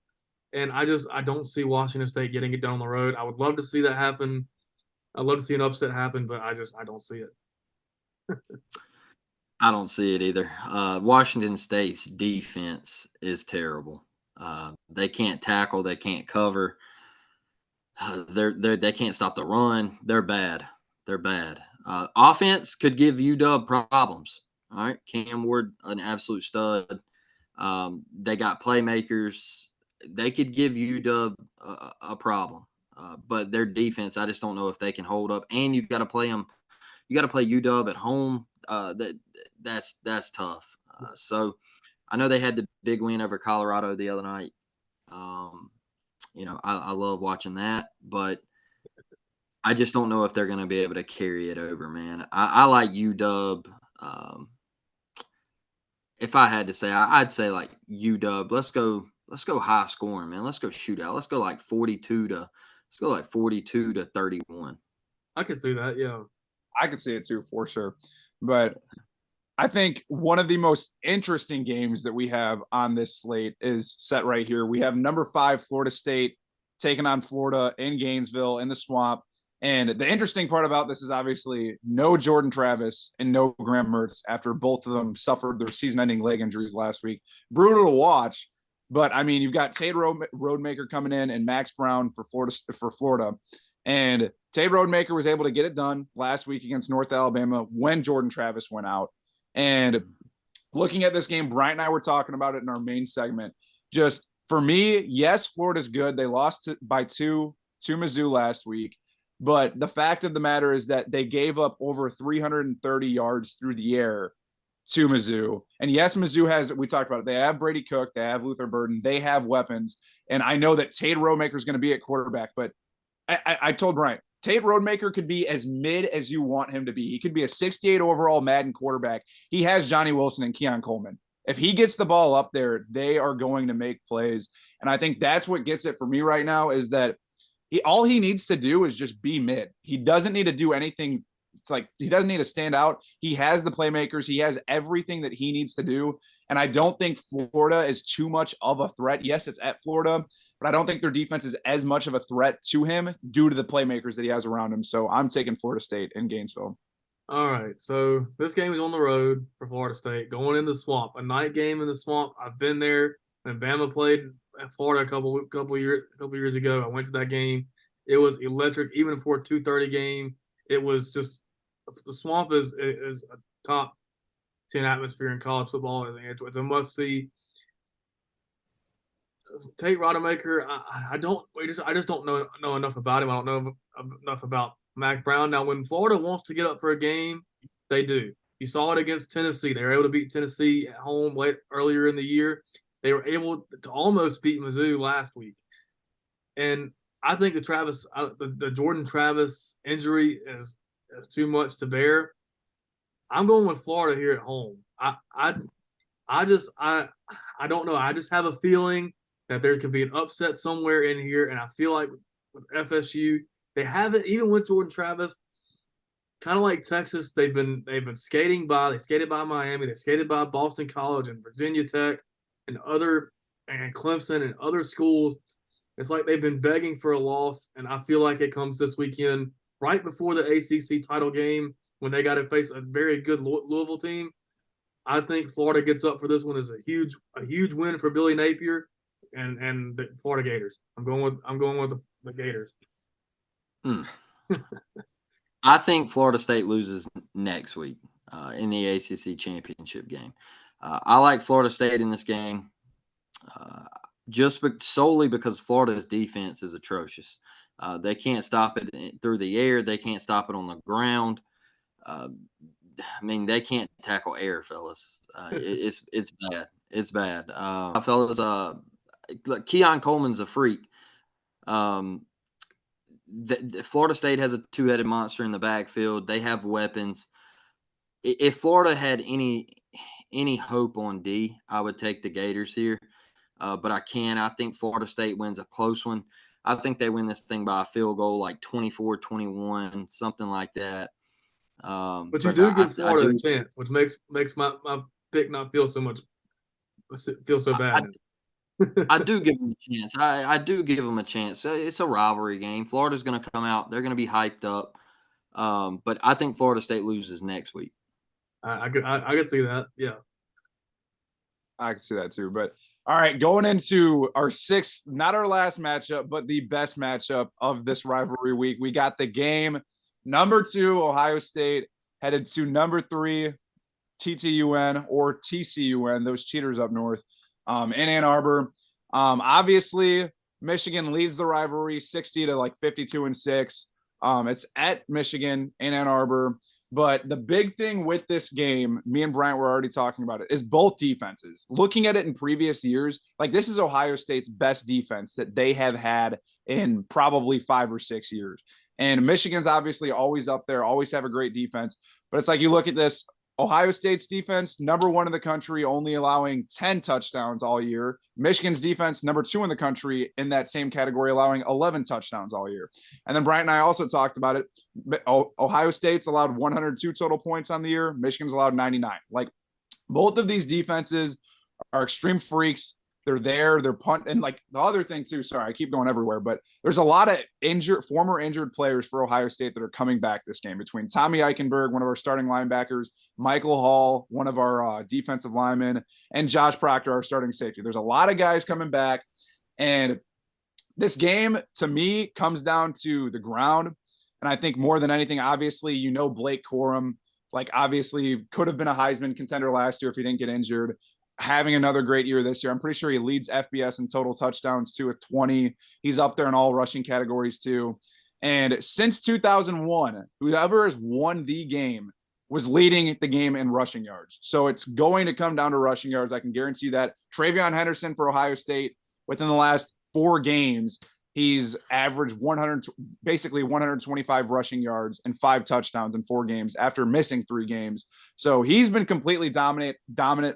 and I don't see Washington State getting it done on the road. I would love to see that happen. I'd love to see an upset happen, but I don't see it. I don't see it either. Washington State's defense is terrible. They can't tackle. They can't cover. They can't stop the run. They're bad. They're bad. Offense could give UW problems. All right. Cam Ward, an absolute stud. They got playmakers. They could give UW a problem. But their defense, I just don't know if they can hold up. And you've got to play them. You got to play UW at home. That's tough. So I know they had the big win over Colorado the other night. I love watching that, but I just don't know if they're going to be able to carry it over, man. I like UW. If I had to say, I'd say like UW. Let's go high scoring, man. Let's go shootout. Let's go like 42-31. I can see that, yeah. I could see it too, for sure. But I think one of the most interesting games that we have on this slate is set right here. We have number 5 Florida State taking on Florida in Gainesville in the Swamp. And the interesting part about this is obviously no Jordan Travis and no Graham Mertz after both of them suffered their season-ending leg injuries last week. Brutal to watch, but I mean, you've got Tate Roadmaker coming in and Max Brown for Florida. And Tate Roadmaker was able to get it done last week against North Alabama when Jordan Travis went out. And looking at this game, Bryant and I were talking about it in our main segment. Just for me, yes, Florida's good. They lost by 2 to Mizzou last week. But the fact of the matter is that they gave up over 330 yards through the air to Mizzou. And yes, Mizzou has, we talked about it, they have Brady Cook, they have Luther Burden, they have weapons. And I know that Tate Roadmaker is going to be at quarterback, but I told Bryant, Tate Roadmaker could be as mid as you want him to be. He could be a 68 overall Madden quarterback. He has Johnny Wilson and Keon Coleman. If he gets the ball up there, they are going to make plays. And I think that's what gets it for me right now is that all he needs to do is just be mid. He doesn't need to do anything. It's like he doesn't need to stand out. He has the playmakers. He has everything that he needs to do. And I don't think Florida is too much of a threat. Yes, it's at Florida, but I don't think their defense is as much of a threat to him due to the playmakers that he has around him. So I'm taking Florida State in Gainesville. All right, so this game is on the road for Florida State, going in the Swamp, a night game in the Swamp. I've been there when Bama played at Florida a couple years ago. I went to that game. It was electric, even for a 2:30 game. It was just the Swamp is a top 10 atmosphere in college football. It's a must see. Tate Rodemaker, I just don't know enough about him. I don't know enough about Mac Brown. Now, when Florida wants to get up for a game, they do. You saw it against Tennessee. They were able to beat Tennessee at home earlier in the year. They were able to almost beat Mizzou last week. And I think the Jordan Travis injury is too much to bear. I'm going with Florida here at home. I don't know. I just have a feeling that there could be an upset somewhere in here, and I feel like with FSU, they haven't, even with Jordan Travis, kind of like Texas, they've been skating by. They skated by Miami, they skated by Boston College and Virginia Tech and Clemson and other schools. It's like they've been begging for a loss, and I feel like it comes this weekend right before the ACC title game when they got to face a very good Louisville team. I think Florida gets up for this one as a huge win for Billy Napier and the Florida Gators. I'm going with the Gators. I think Florida State loses next week in the ACC championship game. I like Florida State in this game solely because Florida's defense is atrocious. They can't stop it through the air. They can't stop it on the ground. They can't tackle air, fellas. It's bad. It's bad. Fellas, Keon Coleman's a freak. Florida State has a two-headed monster in the backfield. They have weapons. If Florida had any hope on D, I would take the Gators here. But I can't. I think Florida State wins a close one. I think they win this thing by a field goal, like 24-21, something like that. But you do give Florida a chance, which makes my pick not feel so bad. I do give them a chance. I do give them a chance. It's a rivalry game. Florida's going to come out. They're going to be hyped up. But I think Florida State loses next week. I could see that. Yeah. I can see that too. But all right, going into our sixth, not our last matchup, but the best matchup of this rivalry week. We got the game Number 2, Ohio State headed to number 3, TTUN or TCUN, those cheaters up north, in Ann Arbor. Obviously, Michigan leads the rivalry 60 to like 52-6. It's at Michigan in Ann Arbor. But the big thing with this game, me and Bryant were already talking about it, is both defenses. Looking at it in previous years, like this is Ohio State's best defense that they have had in probably 5 or 6 years. And Michigan's obviously always up there, always have a great defense. But it's like you look at this, Ohio State's defense, number 1 in the country, only allowing 10 touchdowns all year. Michigan's defense, number 2 in the country in that same category, allowing 11 touchdowns all year. And then Bryant and I also talked about it. Ohio State's allowed 102 total points on the year. Michigan's allowed 99. Like both of these defenses are extreme freaks. They're there, they're punt. And like the other thing too, sorry, I keep going everywhere, but there's a lot of former injured players for Ohio State that are coming back this game, between Tommy Eichenberg, one of our starting linebackers, Michael Hall, one of our defensive linemen, and Josh Proctor, our starting safety. There's a lot of guys coming back. And this game to me comes down to the ground. And I think more than anything, obviously, Blake Corum, like obviously could have been a Heisman contender last year if he didn't get injured. Having another great year this year. I'm pretty sure he leads FBS in total touchdowns too with 20. He's up there in all rushing categories too. And since 2001, whoever has won the game was leading the game in rushing yards. So it's going to come down to rushing yards. I can guarantee you that. Travion Henderson for Ohio State, within the last 4 games, he's averaged 125 rushing yards and 5 touchdowns in 4 games after missing 3 games. So he's been completely dominant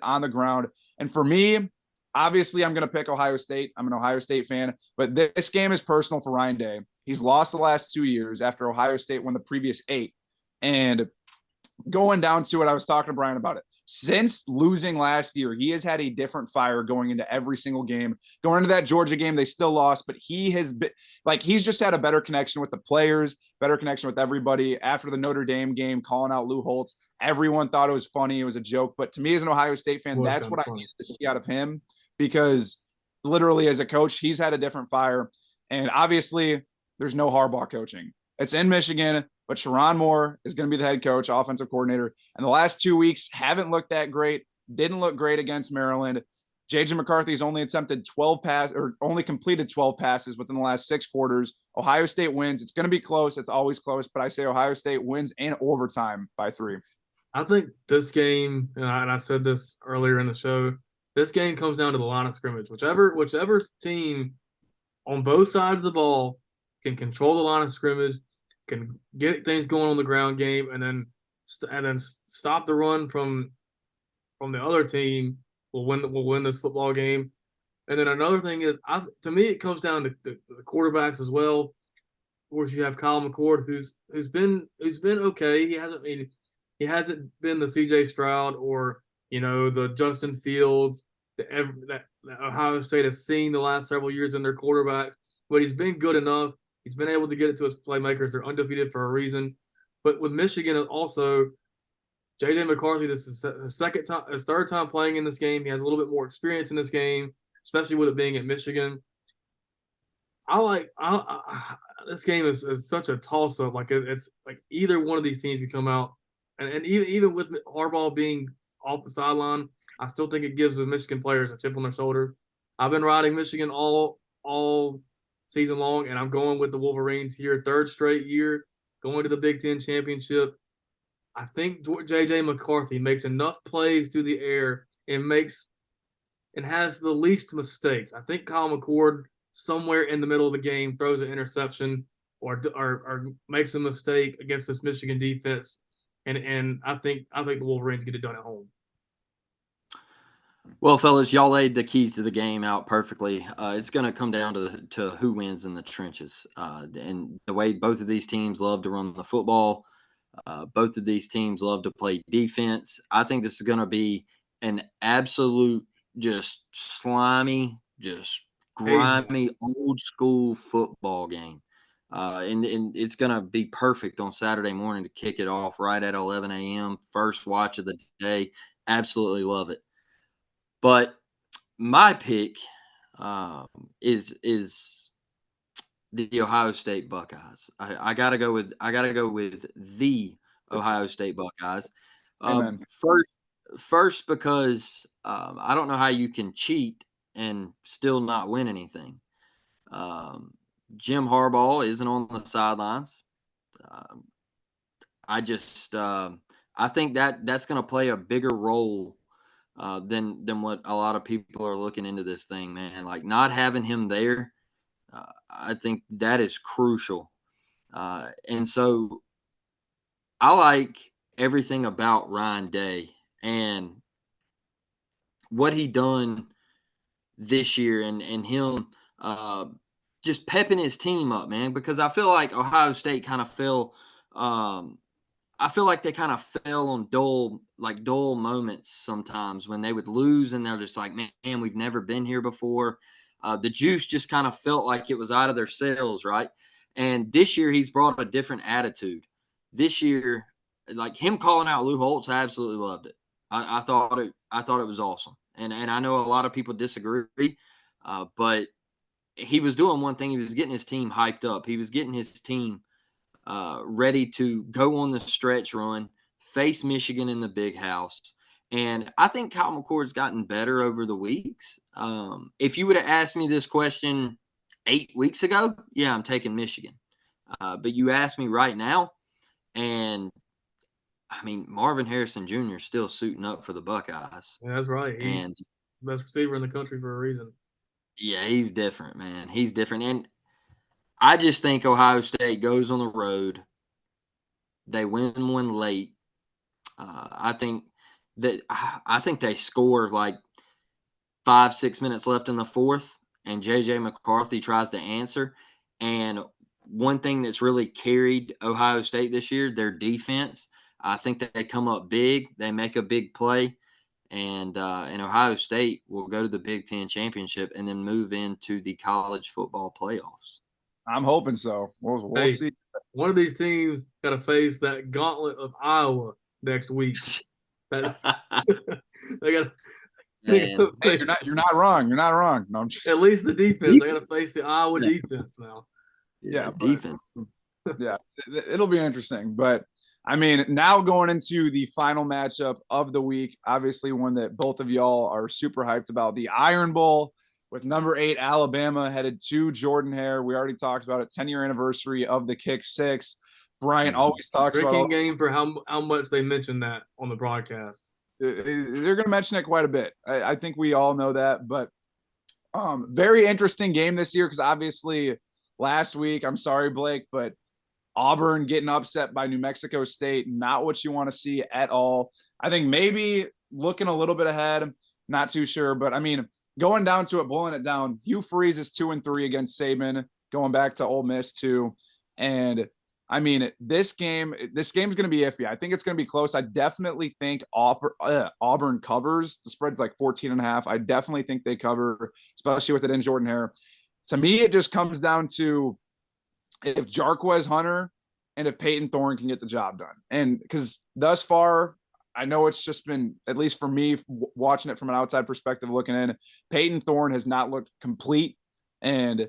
on the ground. And for me, obviously, I'm going to pick Ohio State. I'm an Ohio State fan, but this game is personal for Ryan Day. He's lost the last 2 years after Ohio State won the previous 8. And going down to it, I was talking to Brian about it. Since losing last year, he has had a different fire going into every single game. Going into that Georgia game, they still lost, but he has been like, he's just had a better connection with the players, better connection with everybody. After the Notre Dame game, calling out Lou Holtz, everyone thought it was funny. It was a joke. But to me, as an Ohio State fan, that's what I needed to see out of him, because literally as a coach, he's had a different fire. And obviously, there's no Harbaugh coaching. It's in Michigan. But Sharon Moore is going to be the head coach, offensive coordinator. And the last 2 weeks haven't looked that great. Didn't look great against Maryland. J.J. McCarthy's only completed 12 passes within the last 6 quarters. Ohio State wins. It's going to be close. It's always close. But I say Ohio State wins in overtime by 3. I think this game, and I said this earlier in the show, this game comes down to the line of scrimmage. Whichever team on both sides of the ball can control the line of scrimmage, can get things going on the ground game, and then stop the run from the other team, will win this football game. And then another thing is, to me, it comes down to the quarterbacks as well. Of course, you have Kyle McCord, who's been okay. He hasn't been the C.J. Stroud or the Justin Fields that Ohio State has seen the last several years in their quarterback, but he's been good enough. He's been able to get it to his playmakers. They're undefeated for a reason. But with Michigan also, J.J. McCarthy, this is his third time playing in this game. He has a little bit more experience in this game, especially with it being at Michigan. This game is such a toss-up. Like it's like either one of these teams can come out, and even with Harbaugh being off the sideline, I still think it gives the Michigan players a chip on their shoulder. I've been riding Michigan all season long, and I'm going with the Wolverines here, 3rd straight year, going to the Big Ten championship. I think J.J. McCarthy makes enough plays through the air and has the least mistakes. I think Kyle McCord, somewhere in the middle of the game, throws an interception or makes a mistake against this Michigan defense, and I think the Wolverines get it done at home. Well, fellas, y'all laid the keys to the game out perfectly. It's going to come down to who wins in the trenches. And the way both of these teams love to run the football, both of these teams love to play defense. I think this is going to be an absolute just slimy, just grimy, old school football game. And it's going to be perfect on Saturday morning to kick it off right at 11 a.m. First watch of the day. Absolutely love it. But my pick is the Ohio State Buckeyes. I gotta go with the Ohio State Buckeyes. Amen. First because I don't know how you can cheat and still not win anything. Jim Harbaugh isn't on the sidelines. Um, I think that's going to play a bigger role than what a lot of people are looking into this thing, man. Like not having him there, I think that is crucial. And so I like everything about Ryan Day and what he done this year and him just pepping his team up, man, because I feel like Ohio State kind of fell. I feel like they kind of fell on dull moments sometimes when they would lose and they're just like, man, we've never been here before. The juice just kind of felt like it was out of their cells, right? And this year he's brought a different attitude. This year, like him calling out Lou Holtz, I absolutely loved it. I thought it was awesome. And I know a lot of people disagree, but he was doing one thing. He was getting his team hyped up. He was getting his team ready to go on the stretch run, face Michigan in the big house. And I think Kyle McCord's gotten better over the weeks. If you would have asked me this question 8 weeks ago, yeah, I'm taking Michigan. But you ask me right now, and I mean, Marvin Harrison Jr. is still suiting up for the Buckeyes. Yeah, that's right. He's And best receiver in the country for a reason. yeah, he's different, man. He's different. And I just think Ohio State goes on the road. They win one late. I think they score like 5-6 minutes left in the fourth, and JJ McCarthy tries to answer. And one thing that's really carried Ohio State this year, their defense. I think that they come up big, they make a big play, and Ohio State will go to the Big Ten championship and then move into the college football playoffs. I'm hoping so. We'll Hey, see. One of these teams got to face that gauntlet of Iowa next week. They got Man. Hey, you're not wrong. You're not wrong. No, I'm just, at least the defense. They got to face the Iowa defense now. yeah, defense. Yeah, it'll be interesting. But I mean, now going into the final matchup of the week, obviously one that both of y'all are super hyped about, the Iron Bowl with number 8 Alabama headed to Jordan-Hare. We already talked about it, 10-year anniversary of the Kick Six. Brian always talks Drinking about game for how much they mentioned that on the broadcast. They're going to mention it quite a bit. I think we all know that, but very interesting game this year because obviously last week, I'm sorry, Blake, but Auburn getting upset by New Mexico State, not what you want to see at all. I think maybe looking a little bit ahead, not too sure, but I mean, going down to it, blowing it down, Hugh Freeze is 2-3 against Saban, going back to Ole Miss too. And I mean, this game's going to be iffy. I think it's going to be close. I definitely think Auburn covers. The spread's like 14.5. I definitely think they cover, especially with it in Jordan-Hare. To me, it just comes down to if Jarquez Hunter and if Peyton Thorne can get the job done. And because thus far, I know it's just been, at least for me, watching it from an outside perspective, looking in, Peyton Thorne has not looked complete and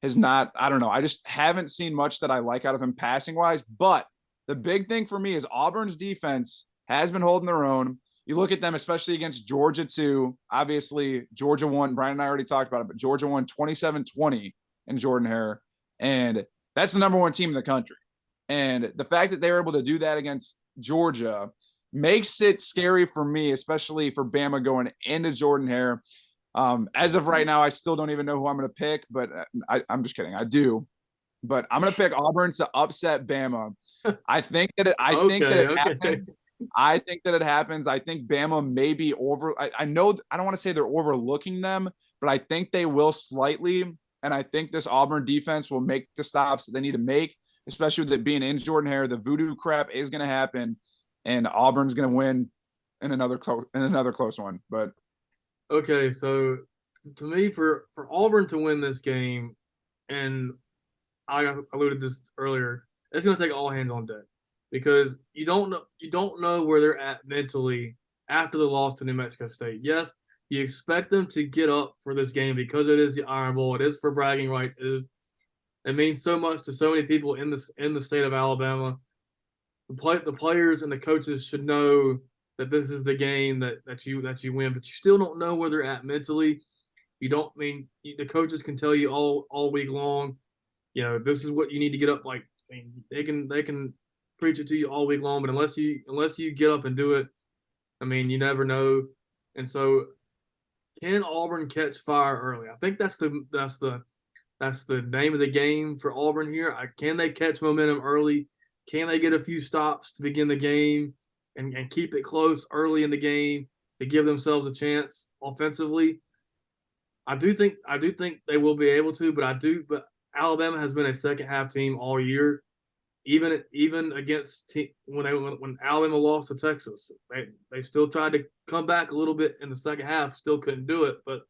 has not, I don't know. I just haven't seen much that I like out of him passing wise. But the big thing for me is Auburn's defense has been holding their own. You look at them, especially against Georgia too. Obviously, Georgia won. Brian and I already talked about it, but Georgia won 27-20 in Jordan-Hare. And that's the number one team in the country. And the fact that they were able to do that against Georgia makes it scary for me, especially for Bama going into Jordan-Hare. As of right now, I still don't even know who I'm going to pick, but I'm just kidding. I do. But I'm going to pick Auburn to upset Bama. I think that it happens. I think that it happens. I think Bama may be over. I know I don't want to say they're overlooking them, but I think they will slightly. And I think this Auburn defense will make the stops that they need to make, especially with it being in Jordan-Hare. The voodoo crap is going to happen, and Auburn's going to win in another close one. But okay, so to me, for Auburn to win this game, and I alluded this earlier, it's going to take all hands on deck because you don't know where they're at mentally after the loss to New Mexico State. Yes, you expect them to get up for this game because it is the Iron Bowl. It is for bragging rights. It is It means so much to so many people in the state of Alabama. The players and the coaches should know that this is the game that you win, but you still don't know where they're at mentally. You don't the coaches can tell you all week long, this is what you need to get up. Like, they can preach it to you all week long, but unless you get up and do it, you never know. And so, can Auburn catch fire early? I think that's the name of the game for Auburn here. Can they catch momentum early? Can they get a few stops to begin the game and keep it close early in the game to give themselves a chance offensively? I do think they will be able to, but Alabama has been a second half team all year. Even against when Alabama lost to Texas, they still tried to come back a little bit in the second half, still couldn't do it. But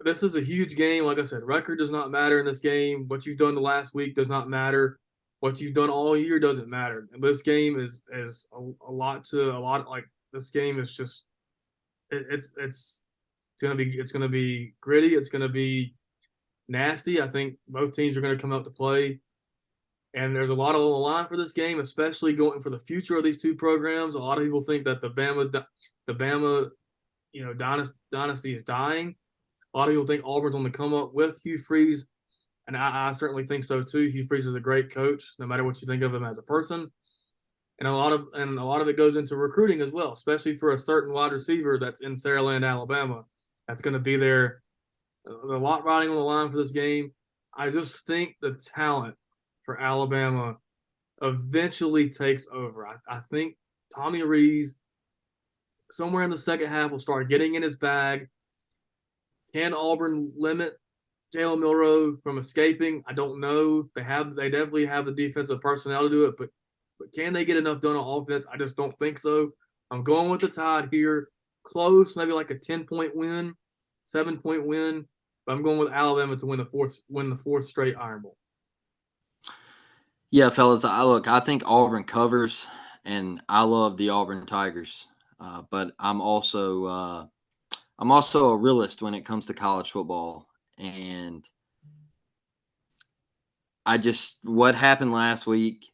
this is a huge game. Like I said, record does not matter in this game. What you've done the last week does not matter. What you've done all year doesn't matter. And this game is a lot. Like, this game is just it's gonna be gritty. It's gonna be nasty. I think both teams are gonna come out to play. And there's a lot on the line for this game, especially going for the future of these two programs. A lot of people think that the Bama dynasty is dying. A lot of people think Auburn's on the come up with Hugh Freeze, and I certainly think so too. Hugh Freeze is a great coach, no matter what you think of him as a person. And a lot of it goes into recruiting as well, especially for a certain wide receiver that's in Saraland, Alabama. That's going to be there. A lot riding on the line for this game. I just think the talent for Alabama eventually takes over. I think Tommy Rees, somewhere in the second half, will start getting in his bag. Can Auburn limit Jalen Milroe from escaping? I don't know. They definitely have the defensive personnel to do it, but can they get enough done on offense? I just don't think so. I'm going with the Tide here. Close, maybe like a 10-point win, 7-point win. But I'm going with Alabama to win the fourth straight Iron Bowl. Yeah, fellas. I think Auburn covers, and I love the Auburn Tigers. But I'm also a realist when it comes to college football, and what happened last week,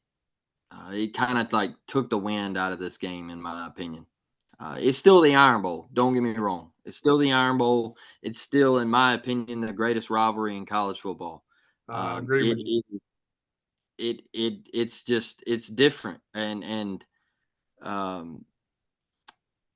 it kind of like took the wind out of this game, in my opinion. It's still the Iron Bowl. Don't get me wrong. It's still the Iron Bowl. It's still, in my opinion, the greatest rivalry in college football. I agree with you. It's different, and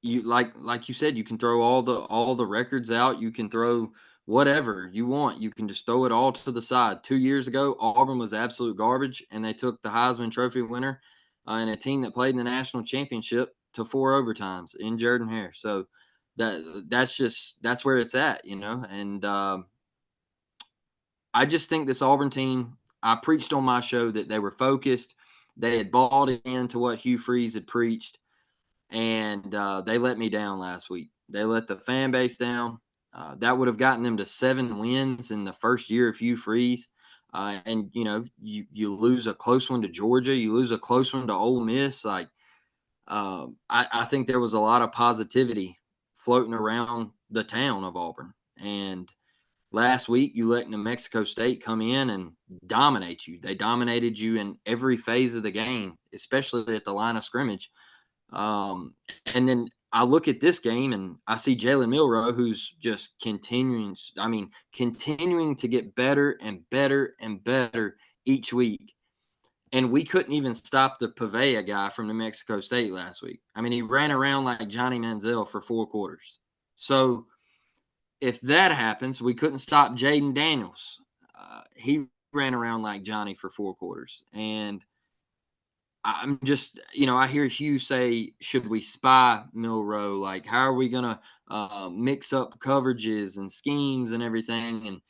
you like you said, you can throw all the records out. You can throw whatever you want. You can just throw it all to the side. 2 years ago, Auburn was absolute garbage, and they took the Heisman Trophy winner and a team that played in the national championship to 4 overtimes in Jordan-Hare. So that's where it's at, And I just think this Auburn team. I preached on my show that they were focused. They had bought into what Hugh Freeze had preached, and they let me down last week. They let the fan base down. That would have gotten them to 7 wins in the first year of Hugh Freeze. And, you lose a close one to Georgia. You lose a close one to Ole Miss. Like, I think there was a lot of positivity floating around the town of Auburn. And last week, you let New Mexico State come in and dominate you. They dominated you in every phase of the game, especially at the line of scrimmage. And then I look at this game and I see Jalen Milroe, who's just continuing to get better and better and better each week. And we couldn't even stop the Pavea guy from New Mexico State last week. He ran around like Johnny Manziel for 4 quarters. So if that happens, we couldn't stop Jaden Daniels. He ran around like Johnny for 4 quarters. And I'm just, I hear Hugh say, should we spy Milroe? Like, how are we going to mix up coverages and schemes and everything? And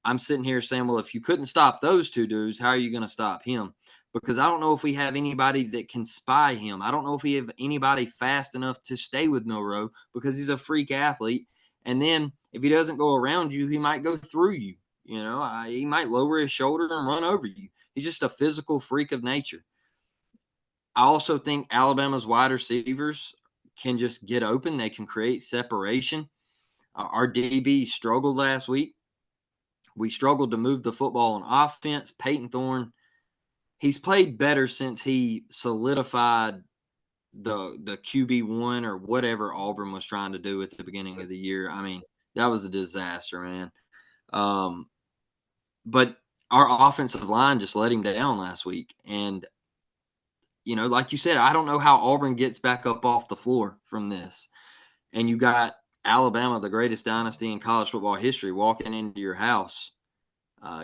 I'm sitting here saying, well, if you couldn't stop those 2 dudes, how are you going to stop him? Because I don't know if we have anybody that can spy him. I don't know if we have anybody fast enough to stay with Milroe because he's a freak athlete. And then if he doesn't go around you, he might go through you. He might lower his shoulder and run over you. He's just a physical freak of nature. I also think Alabama's wide receivers can just get open. They can create separation. Our DB struggled last week. We struggled to move the football on offense. Peyton Thorne, he's played better since he solidified the QB1 or whatever Auburn was trying to do at the beginning of the year. I mean, that was a disaster, man. But our offensive line just let him down last week. And, like you said, I don't know how Auburn gets back up off the floor from this. And you got Alabama, the greatest dynasty in college football history, walking into your house.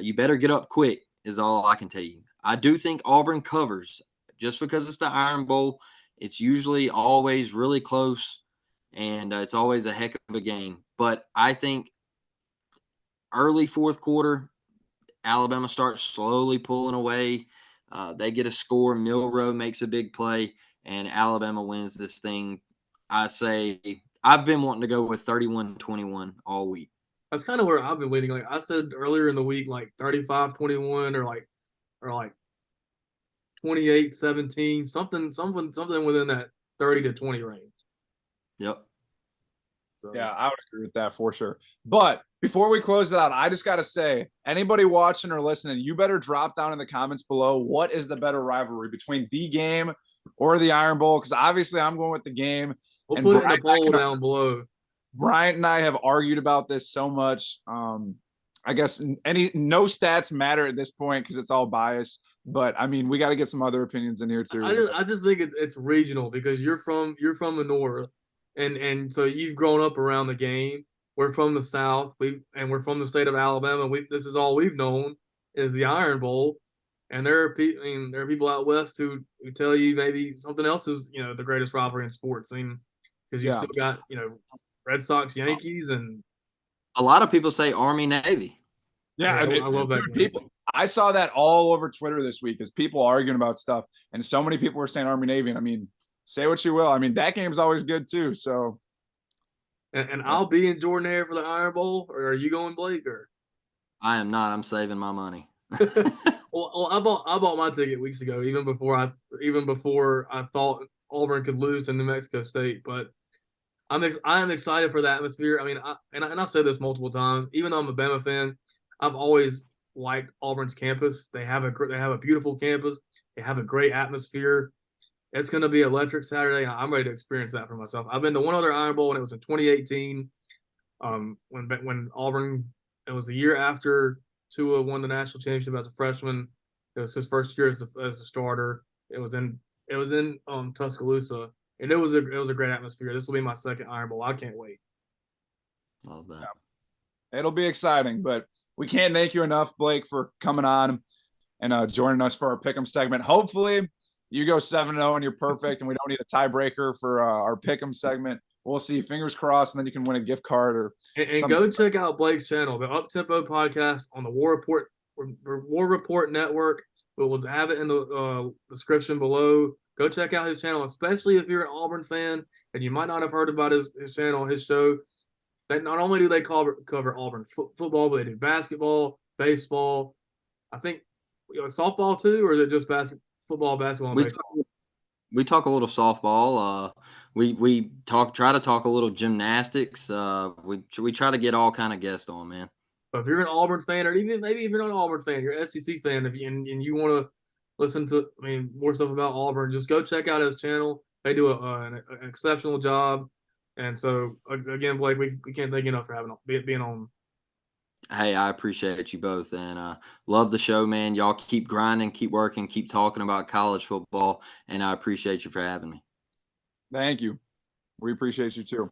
You better get up quick is all I can tell you. I do think Auburn covers just because it's the Iron Bowl. It's usually always really close, and it's always a heck of a game. But I think early fourth quarter, Alabama starts slowly pulling away. They get a score. Milroe makes a big play, and Alabama wins this thing. I say I've been wanting to go with 31-21 all week. That's kind of where I've been leaning. Like I said earlier in the week, like 35-21 or like 28-17, something within that 30 to 20 range. Yep. So. Yeah, I would agree with that for sure. But before we close it out, I just got to say, anybody watching or listening, you better drop down in the comments below what is the better rivalry between the game or the Iron Bowl, because obviously I'm going with the game. We'll put it in the poll down below. Bryant and I have argued about this so much. I guess no stats matter at this point because it's all biased. But I mean, we got to get some other opinions in here too. I just think it's regional because you're from the north, and so you've grown up around the game. We're from the south. We're from the state of Alabama. This is all we've known is the Iron Bowl. And there are people out west who tell you maybe something else is the greatest rivalry in sports. I mean, because you still got Red Sox, Yankees, and a lot of people say Army, Navy. Yeah, I love that. People, I saw that all over Twitter this week as people arguing about stuff, and so many people were saying Army, Navy. And I mean, say what you will. I mean, that game's always good too. So, and I'll be in Jordan Hare for the Iron Bowl, or are you going, Blake? Or I am not. I'm saving my money. Well, I bought my ticket weeks ago, even before I thought Auburn could lose to New Mexico State. But I am excited for the atmosphere. I mean, I've said this multiple times. Even though I'm a Bama fan, I've always liked Auburn's campus. They have a beautiful campus. They have a great atmosphere. It's going to be electric Saturday, and I'm ready to experience that for myself. I've been to one other Iron Bowl, and it was in 2018. When Auburn, it was the year after Tua won the national championship as a freshman. It was his first year as the starter. It was in Tuscaloosa, and it was a great atmosphere. This will be my second Iron Bowl. I can't wait. Love that. Yeah. It'll be exciting, but we can't thank you enough, Blake, for coming on and joining us for our Pick'em segment. Hopefully, you go 7-0 and you're perfect, and we don't need a tiebreaker for our Pick'em segment. We'll see. Fingers crossed, and then you can win a gift card and go check out Blake's channel, the Uptempo Podcast on the War Report Network. We'll have it in the description below. Go check out his channel, especially if you're an Auburn fan and you might not have heard about his channel, his show. That not only do they cover Auburn football, but they do basketball, baseball. I think softball too, or is it just football, basketball, and baseball? We talk a little softball. We try to talk a little gymnastics. We try to get all kind of guests on, man. But if you're an Auburn fan, or even maybe if you're not an Auburn fan, you're an SEC fan, and you want to listen to more stuff about Auburn, just go check out his channel. They do an exceptional job. And so again, Blake, we can't thank you enough for being on. Hey, I appreciate you both, and love the show, man. Y'all keep grinding, keep working, keep talking about college football, and I appreciate you for having me. Thank you. We appreciate you too.